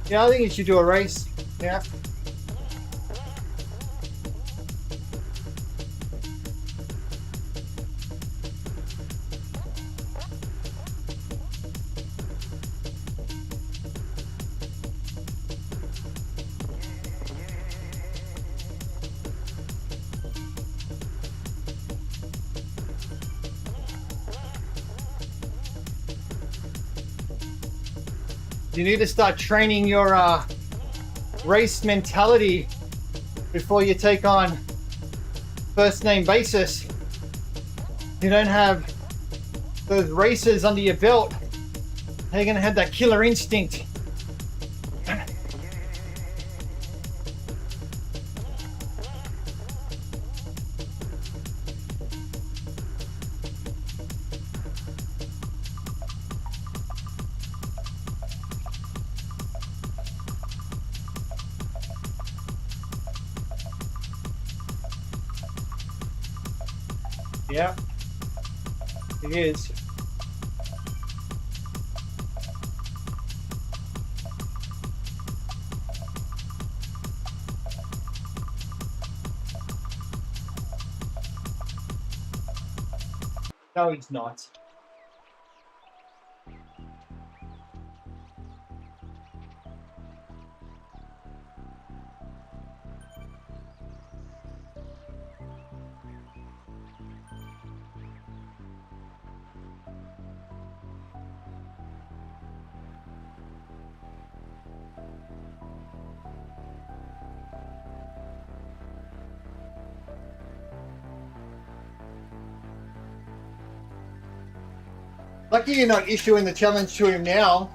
Speaker 2: Yeah, I think you should do a race. Yeah. You need to start training your race mentality before you take on first name basis. You don't have those races under your belt. How are you going to have that killer instinct? Yeah, it is. No, he's not. Lucky you're not issuing the challenge to him now,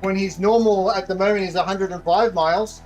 Speaker 2: when his normal at the moment is 105 miles.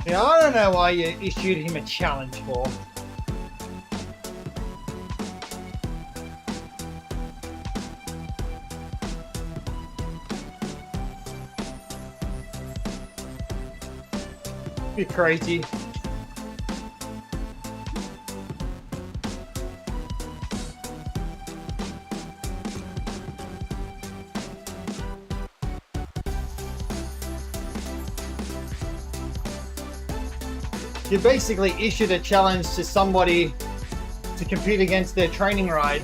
Speaker 2: Yeah, I don't know why you issued him a challenge for. You're crazy. You basically issued a challenge to somebody to compete against their training ride.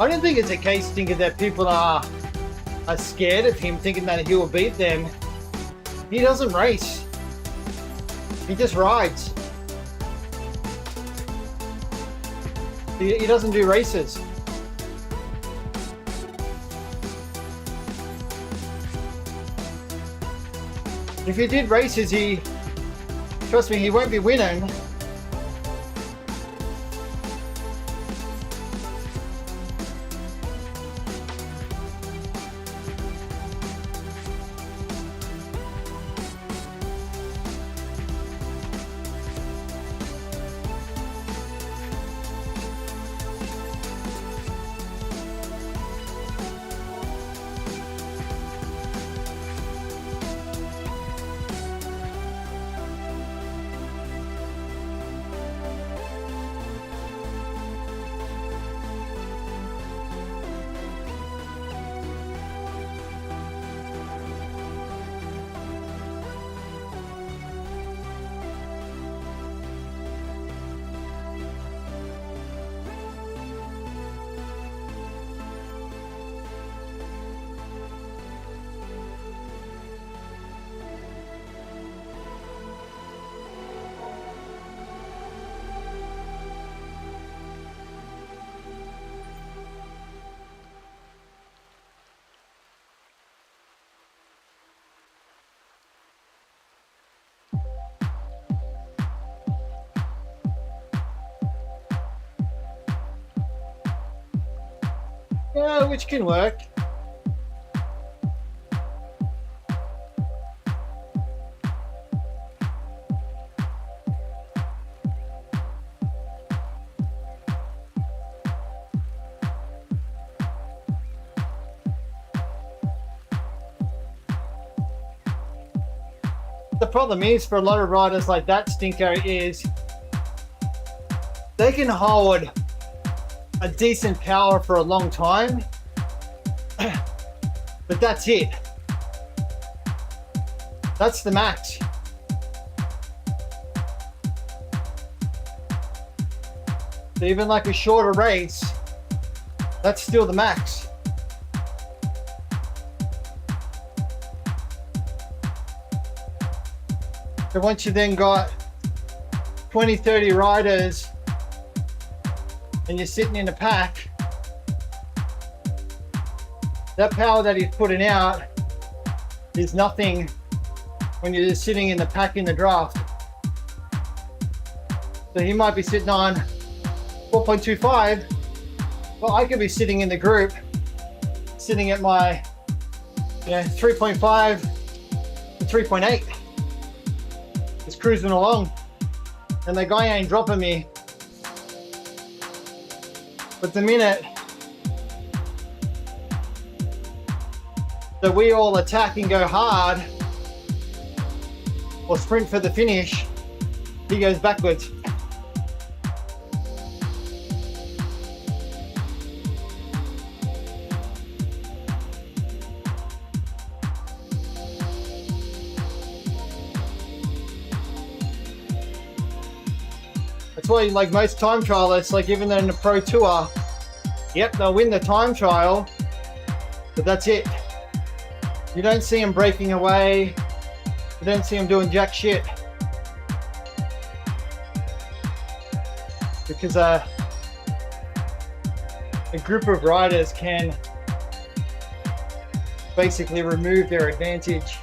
Speaker 2: I don't think it's a case thinking that people are scared of him, thinking that he will beat them. He doesn't race. He just rides. He doesn't do races. If he did races, trust me, he won't be winning. Yeah, which can work. The problem is for a lot of riders like that stinker is they can hold a decent power for a long time, but that's it. That's the max. So even like a shorter race, that's still the max. So once you then got 20, 30 riders and you're sitting in a pack, that power that he's putting out is nothing when you're just sitting in the pack in the draft. So he might be sitting on 4.25, well, I could be sitting in the group, sitting at my 3.5 to 3.8. Just cruising along, and the guy ain't dropping me. But the minute that we all attack and go hard or sprint for the finish, he goes backwards. That's why, like most time trialists, like even in the pro tour, yep, they'll win the time trial, but that's it. You don't see them breaking away. You don't see them doing jack shit. Because a group of riders can basically remove their advantage.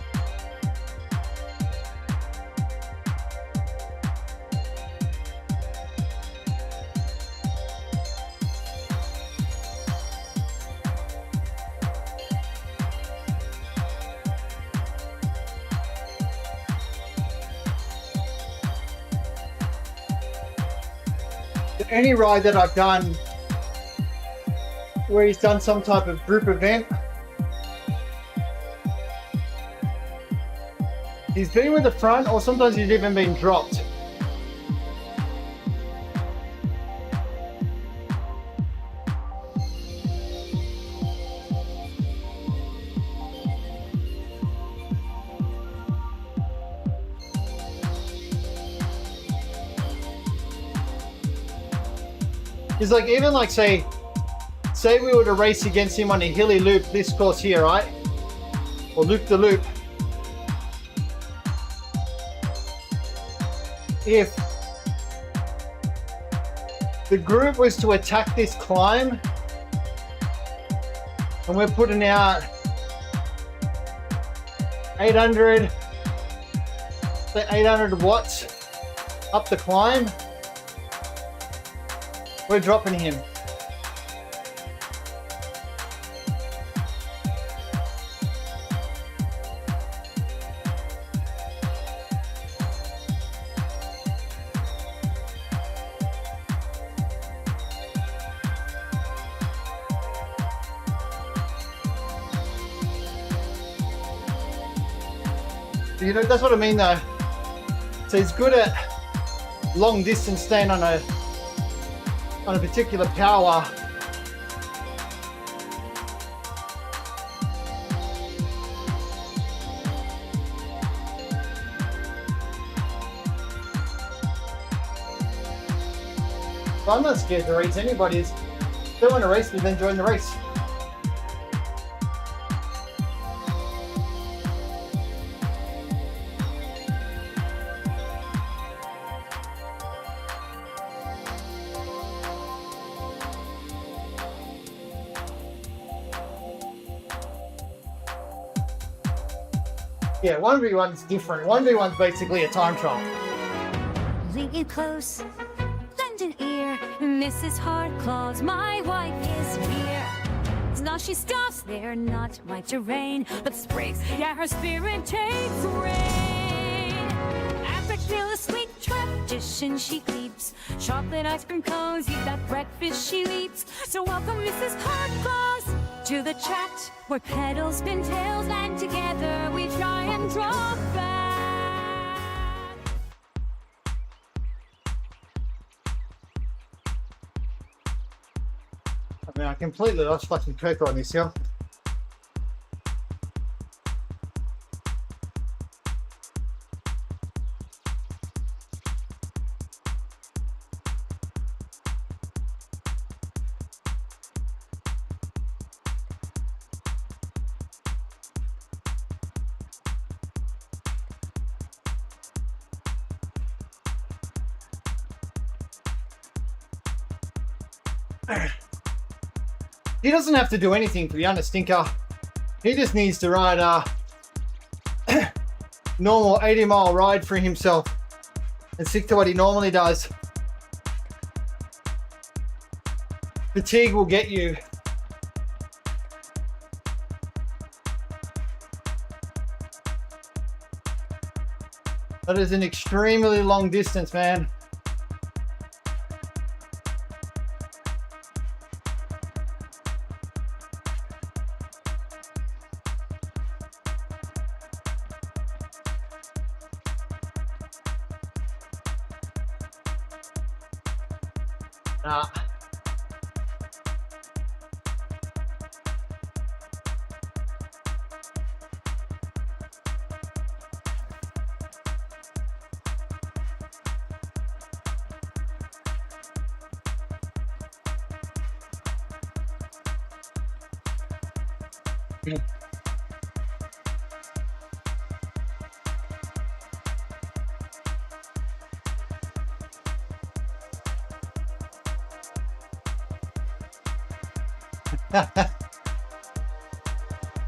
Speaker 2: Any ride that I've done where he's done some type of group event, he's been with the front, or sometimes he's even been dropped. It's like, even like say we were to race against him on a hilly loop, this course here, right? Or loop the loop. If the group was to attack this climb and we're putting out 800 watts up the climb, we're dropping him. You know, that's what I mean though. So he's good at long distance staying on a particular power. But I'm not scared to race anybody. If they want to race me, then join the race. Yeah, 1v1's different. 1v1's basically a time trial.
Speaker 6: Lean close, lend an ear. Mrs. Hardclaws, my wife is here. now she stops. They're not my terrain, but sprays. Yeah, her spirit takes rain. After kill a sweet tradition she keeps. Chocolate ice cream cones, eat that breakfast she leaps. So welcome Mrs. Hardclaws to the chat, where petals spin tails and together we try and draw back.
Speaker 2: I mean, I completely lost fucking track on this here. He doesn't have to do anything, to be honest, Stinker. He just needs to ride a normal 80-mile ride for himself and stick to what he normally does. Fatigue will get you. That is an extremely long distance, man. Nah.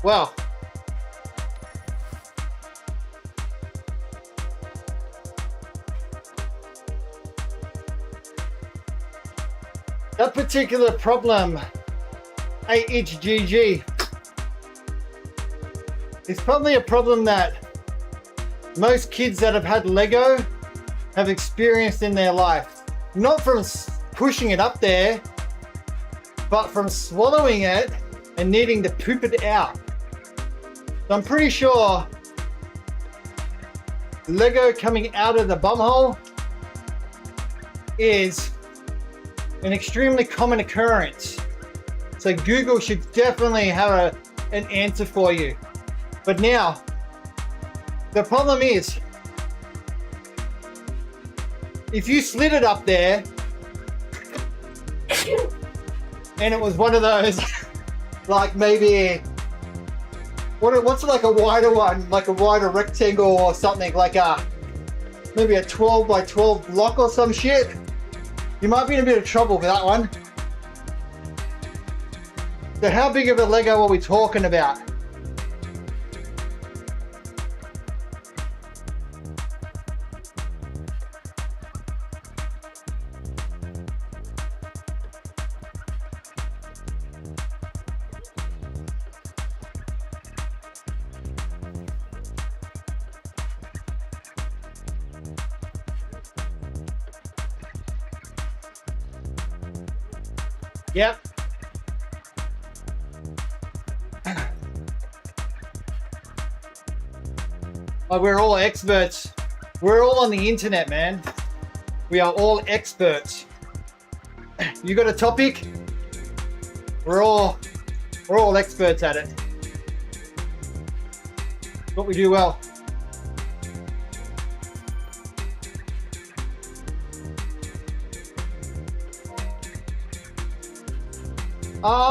Speaker 2: Well, that particular problem, AHGG, is probably a problem that most kids that have had Lego have experienced in their life. Not from pushing it up there, but from swallowing it and needing to poop it out. So I'm pretty sure Lego coming out of the bumhole is an extremely common occurrence. So Google should definitely have an answer for you. But now, the problem is, if you slid it up there, and it was one of those, like maybe, what's like a wider one, like a wider rectangle or something, like maybe a 12 by 12 block or some shit, you might be in a bit of trouble with that one. So how big of a Lego are we talking about? Yep. Oh, we're all experts. We're all on the internet, man. We are all experts. You got a topic? We're all experts at it. What we do well.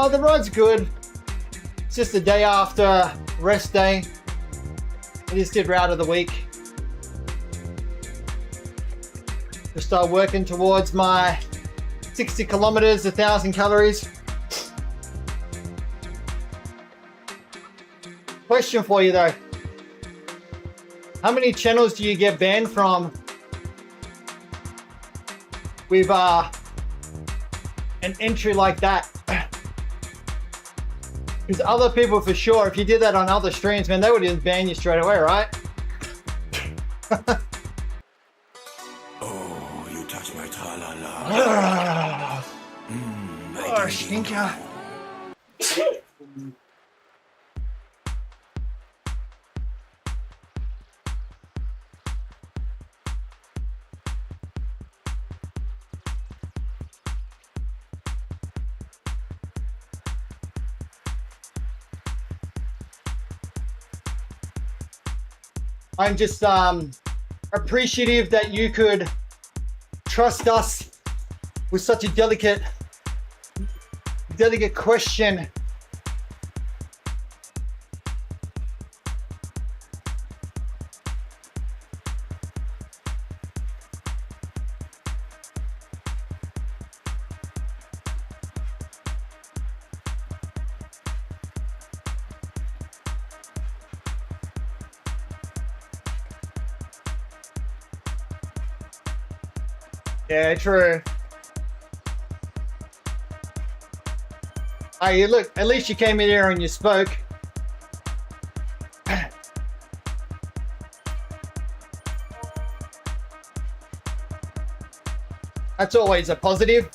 Speaker 2: The ride's good. It's just the day after rest day. I just did route of the week. Just start working towards my 60 kilometers, 1,000 calories. Question for you though. How many channels do you get banned from with an entry like that? Because other people, for sure, if you did that on other streams, man, they would just ban you straight away, right?
Speaker 1: Oh, you touch my tra-la-la.
Speaker 2: Oh, stinker. I'm just appreciative that you could trust us with such a delicate question. Yeah, true. Hey, look, at least you came in here and you spoke. That's always a positive.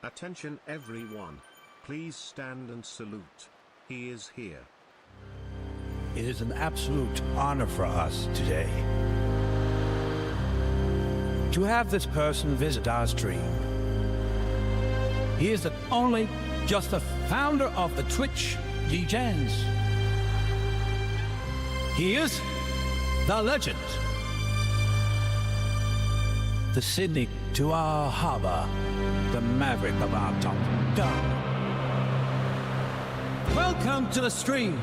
Speaker 7: Attention everyone. Please stand and salute. He is here.
Speaker 8: It is an absolute honor for us today to have this person visit our stream. He is not only just the founder of the Twitch DJs. He is the legend. The Sydney to our harbor, the maverick of our top gun. Welcome to the stream.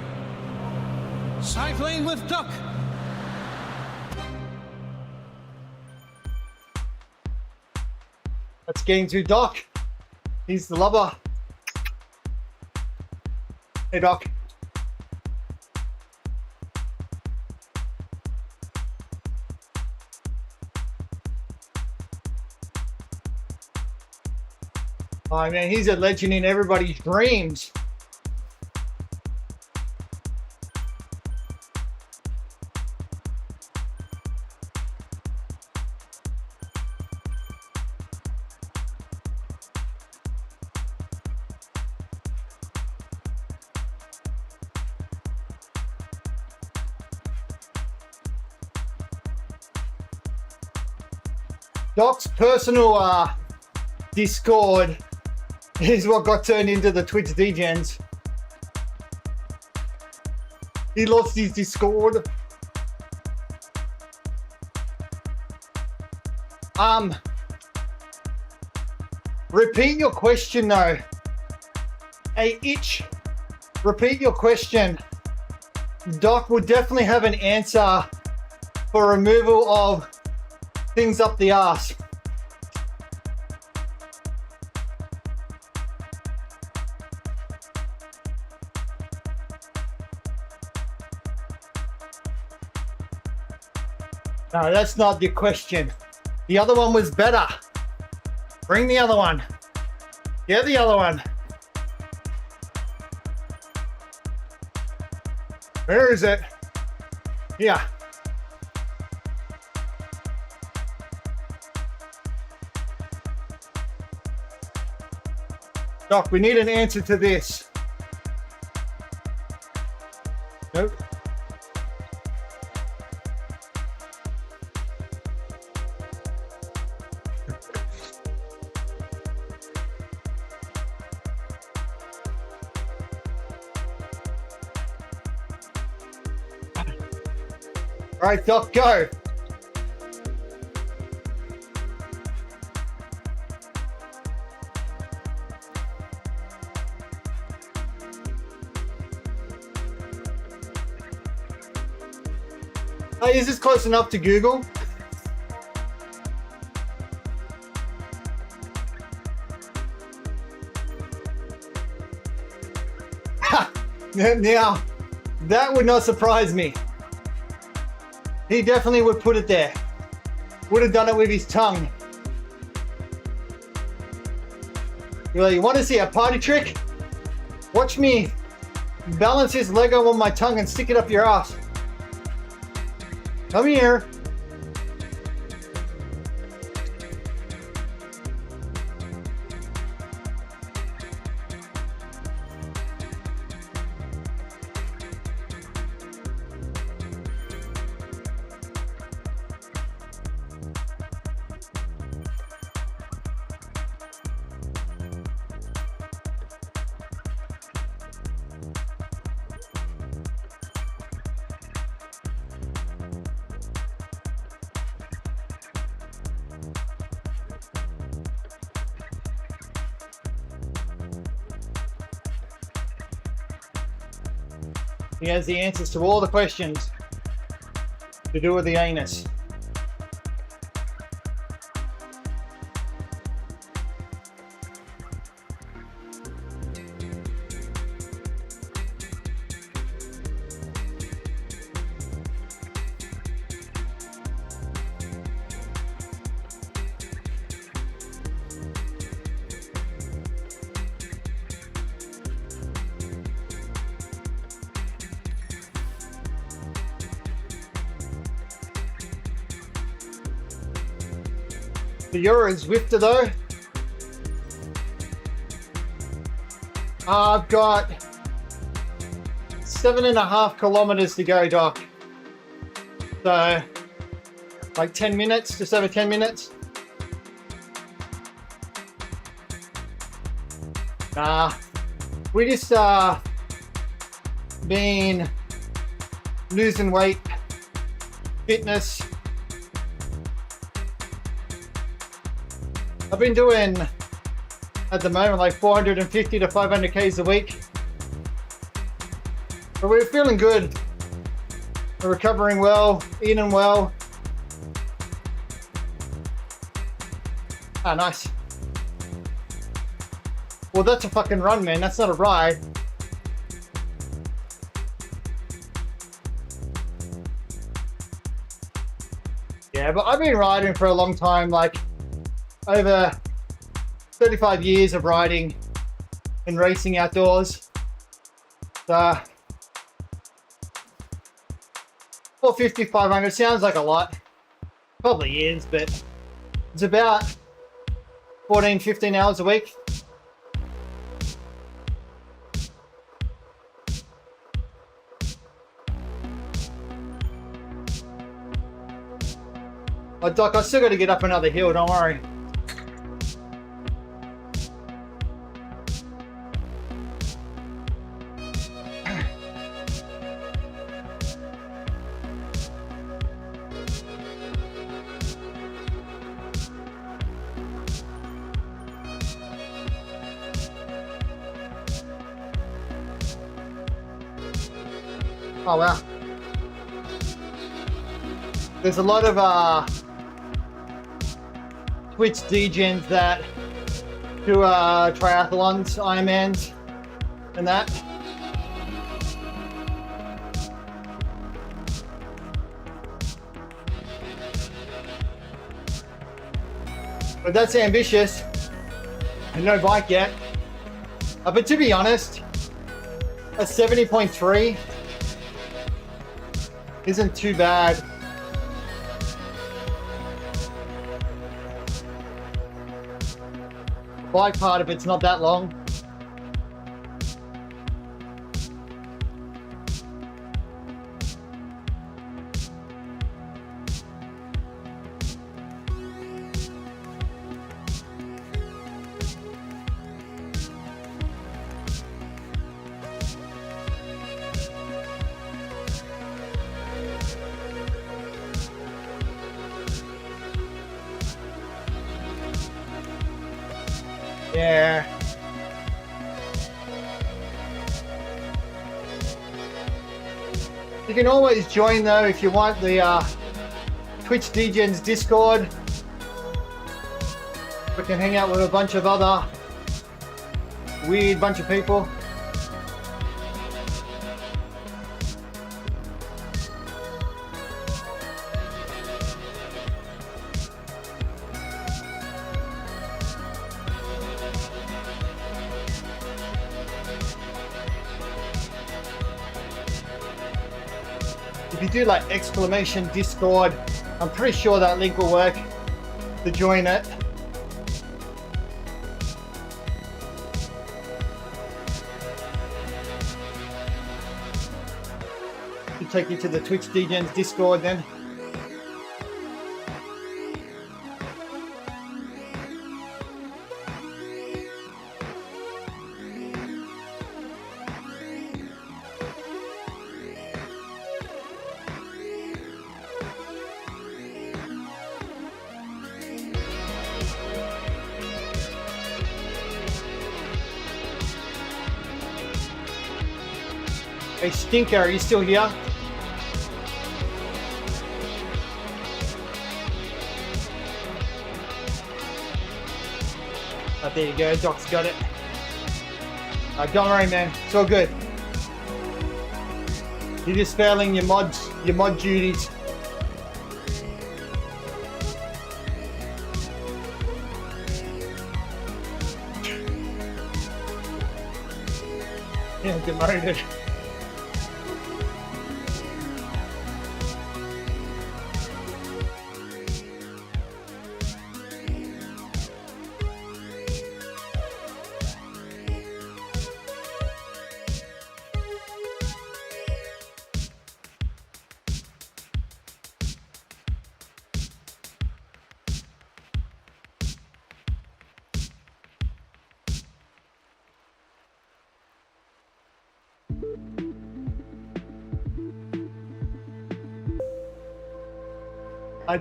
Speaker 8: Cycling with Duck.
Speaker 2: Let's get into Doc. He's the lover. Hey, Doc. Oh man, he's a legend in everybody's dreams. Doc's personal Discord is what got turned into the Twitch DJs. He lost his Discord. Repeat your question though. Hey, Itch, repeat your question. Doc will definitely have an answer for removal of things up the arse. No, that's not the question. The other one was better. Bring the other one. Get the other one. Where is it? Yeah. Doc, we need an answer to this. Nope. All right, Doc, go. Hey, is this close enough to Google? Ha! Now, that would not surprise me. He definitely would put it there. Would have done it with his tongue. You want to see a party trick? Watch me balance his Lego on my tongue and stick it up your ass. Come here. He has the answers to all the questions to do with the anus. You're a Zwifter though. I've got 7.5 kilometers to go, Doc. So, like 10 minutes, just over 10 minutes. We just been losing weight, fitness. I've been doing, at the moment, like 450 to 500 Ks a week. But we're feeling good. We're recovering well, eating well. Ah, nice. Well, that's a fucking run, man. That's not a ride. Yeah, but I've been riding for a long time, like over 35 years of riding and racing outdoors. So 450, 500 sounds like a lot. Probably is, but it's about 14, 15 hours a week. Oh, Doc, I still got to get up another hill, don't worry. Oh wow. There's a lot of Twitch degens that do triathlons, Ironmans, and that. But that's ambitious. And no bike yet. But to be honest, a 70.3 isn't too bad. The bike part of it's not that long. Yeah. You can always join though if you want the Twitch DGens Discord. We can hang out with a bunch of other weird bunch of people. If you do like exclamation Discord, I'm pretty sure that link will work to join it. It'll take you to the Twitch DJs Discord then. Hey Stinker, are you still here? Oh, there you go, Doc's got it. Don't worry, man, it's all good. You're just failing your mod duties. Yeah, demoted.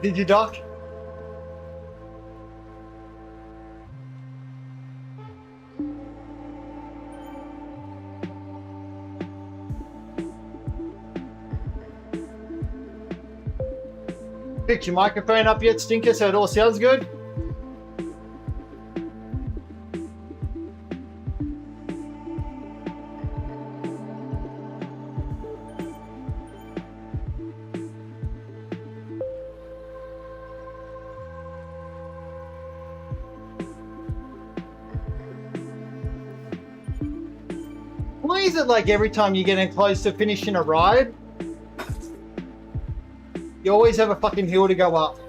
Speaker 2: Did you, Doc? Picked your microphone up yet, Stinker, so it all sounds good? Why is it like every time you're getting close to finishing a ride, you always have a fucking hill to go up?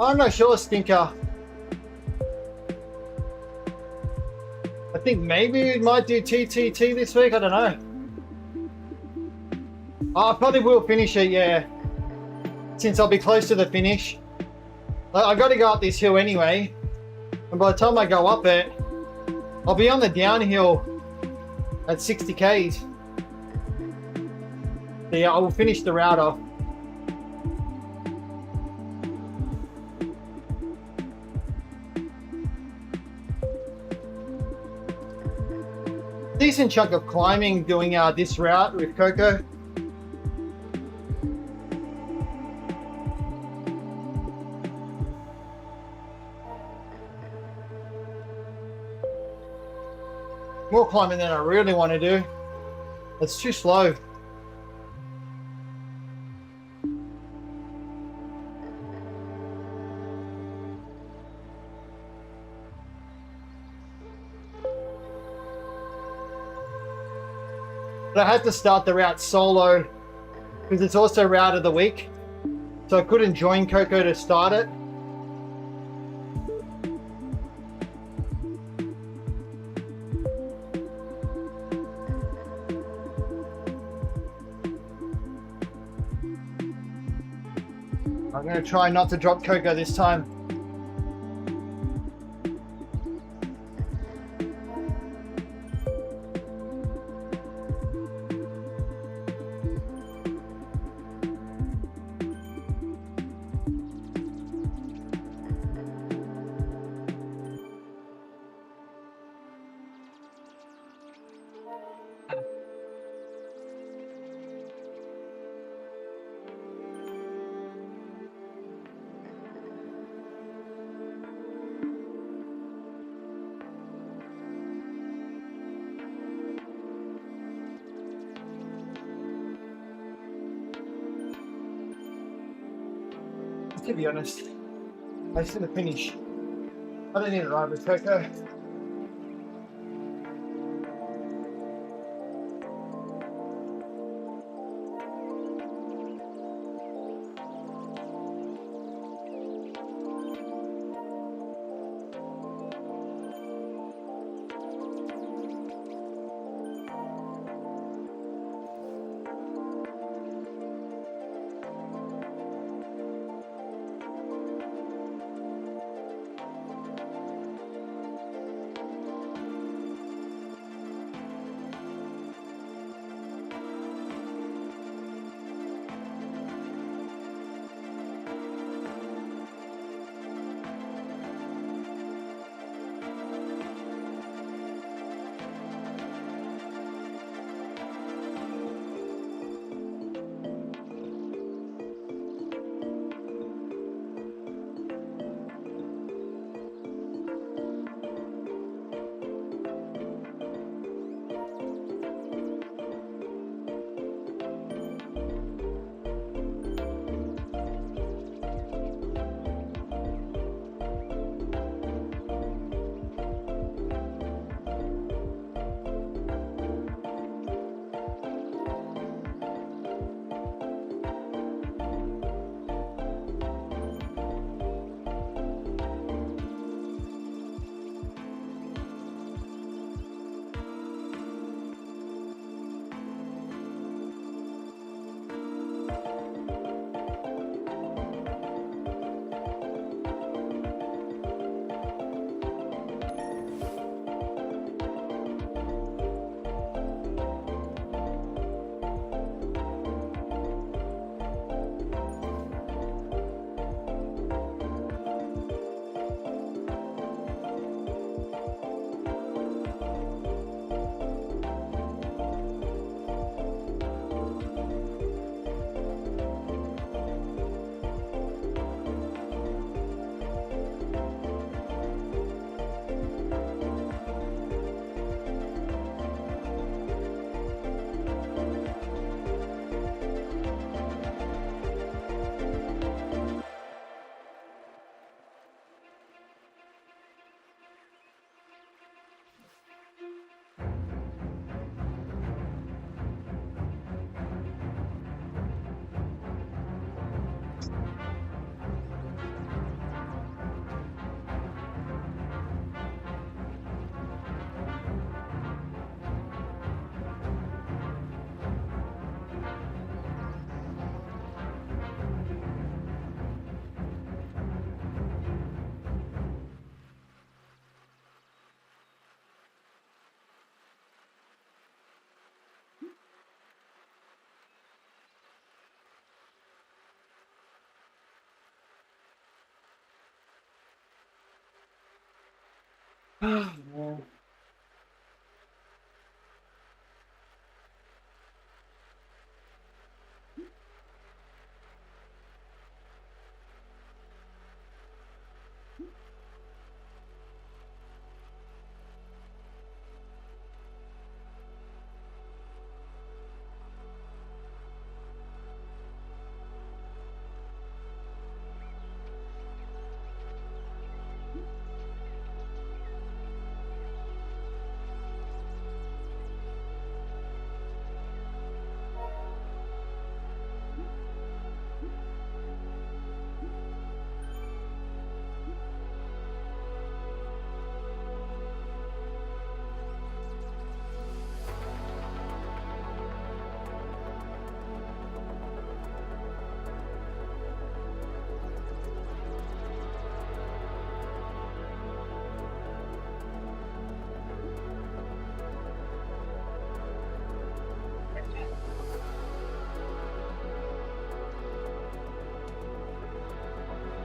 Speaker 2: I'm not sure, Stinker. I think maybe we might do TTT this week, I don't know. I probably will finish it, yeah. Since I'll be close to the finish. I gotta go up this hill anyway. And by the time I go up it, I'll be on the downhill at 60 Ks. So yeah, I will finish the route off. Decent chunk of climbing doing this route with Coco. More climbing than I really want to do. It's too slow. But I had to start the route solo because it's also route of the week. So I couldn't join Coco to start it. I'm gonna try not to drop Coco this time. To be honest, I just gonna finish. I don't need a ride with Coco.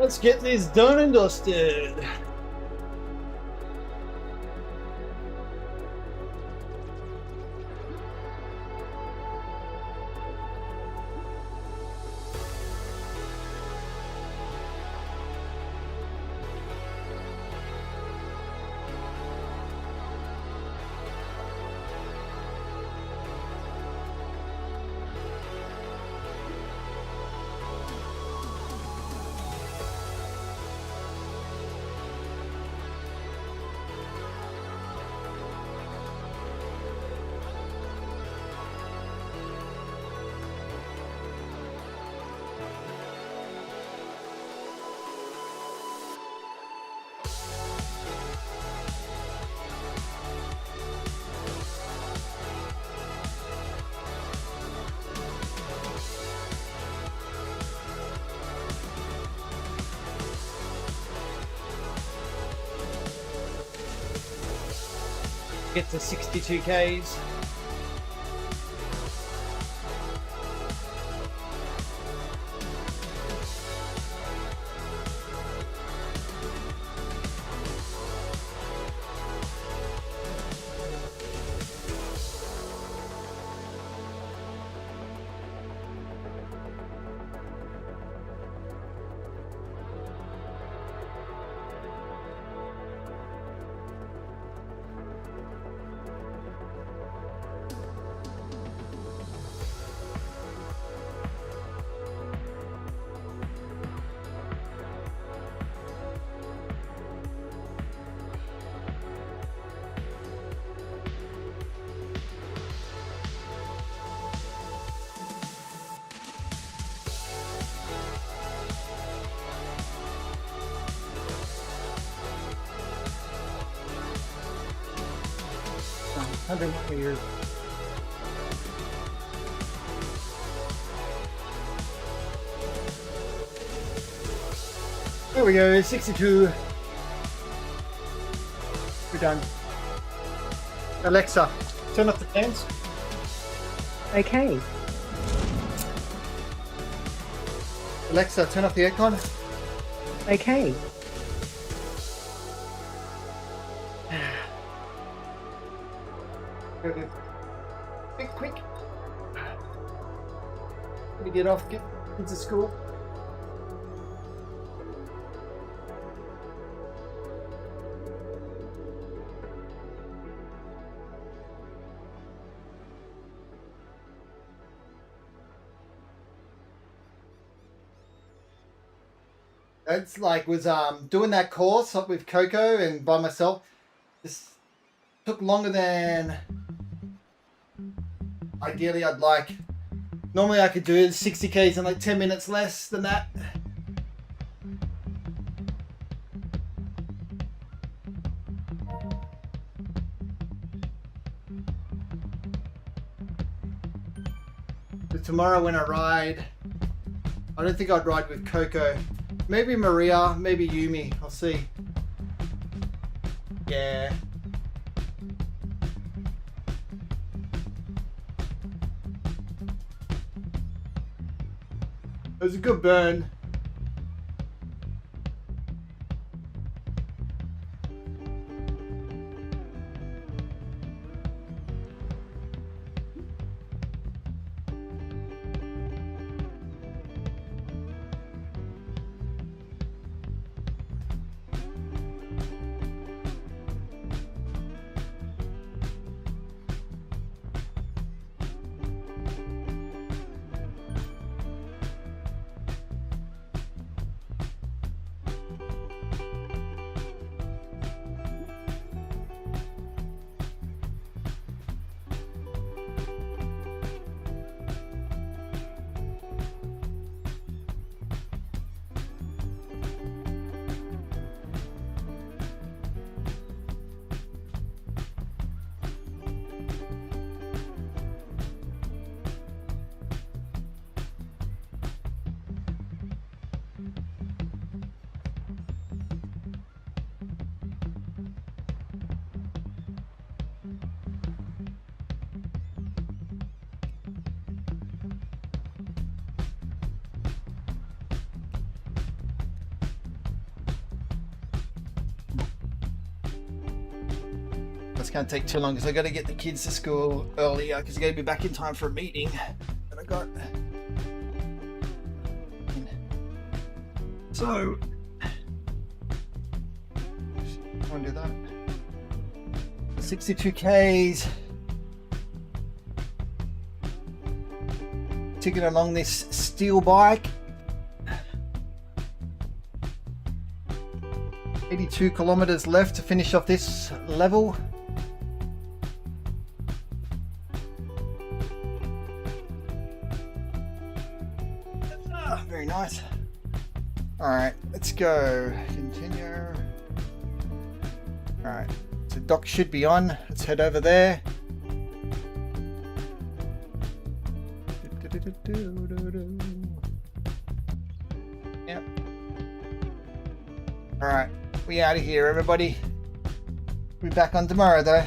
Speaker 2: Let's get this done and dusted. Get to 62 Ks. Meters. There we go, 62. We're done. Alexa, turn off the fans.
Speaker 4: Okay.
Speaker 2: Alexa, turn off the aircon.
Speaker 4: Okay.
Speaker 2: Quick. Let me get off, get into school. That's like was doing that course up with Coco and by myself. This took longer than ideally I'd like. Normally I could do it 60 Ks in like 10 minutes less than that. But tomorrow when I ride, I don't think I'd ride with Coco. Maybe Maria, maybe Yumi. I'll see. Yeah. It was a good burn. It's going to take too long because I got to get the kids to school earlier because I got to be back in time for a meeting. And I got. So. I want to do that. 62 Ks. Ticking along this steel bike. 82 kilometers left to finish off this level. Very nice. All right, let's go. Continue. All right, so dock should be on. Let's head over there. Yep. All right, we out of here, everybody. We'll be back on tomorrow, though.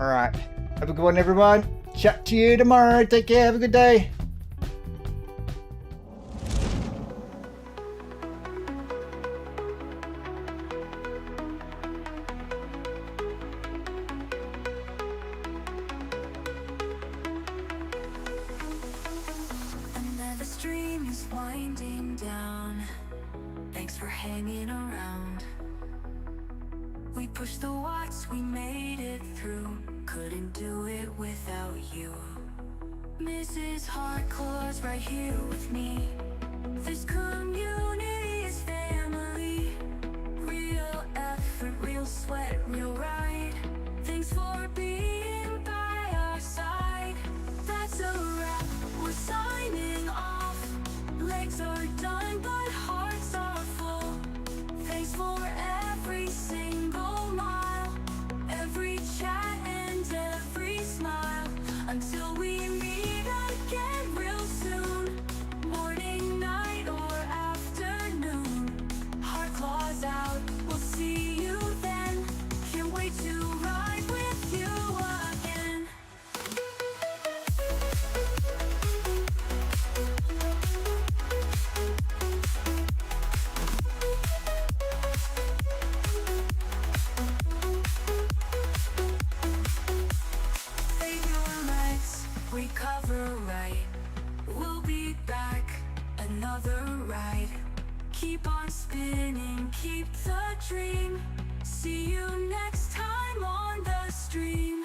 Speaker 2: All right, have a good one, everyone. Chat to you tomorrow. Take care. Have a good day.
Speaker 6: Another stream is winding down. Thanks for hanging around. We pushed the watts, we made it through. Couldn't do it without you. Mrs. Hardclaws right here with me. This community is family. Real effort, real sweat, real ride. Thanks for being by our side. That's a wrap, we're signing off. Legs are done but hearts are full. Thanks for every single mile, every chat and every smile. Until we meet again real soon. Morning, night or afternoon. Hardclaws out, we'll see you then. Can't wait to ride with you again. Save your legs, recover right. We'll be back, another ride. Keep on spinning, keep the dream. See you next time on the stream.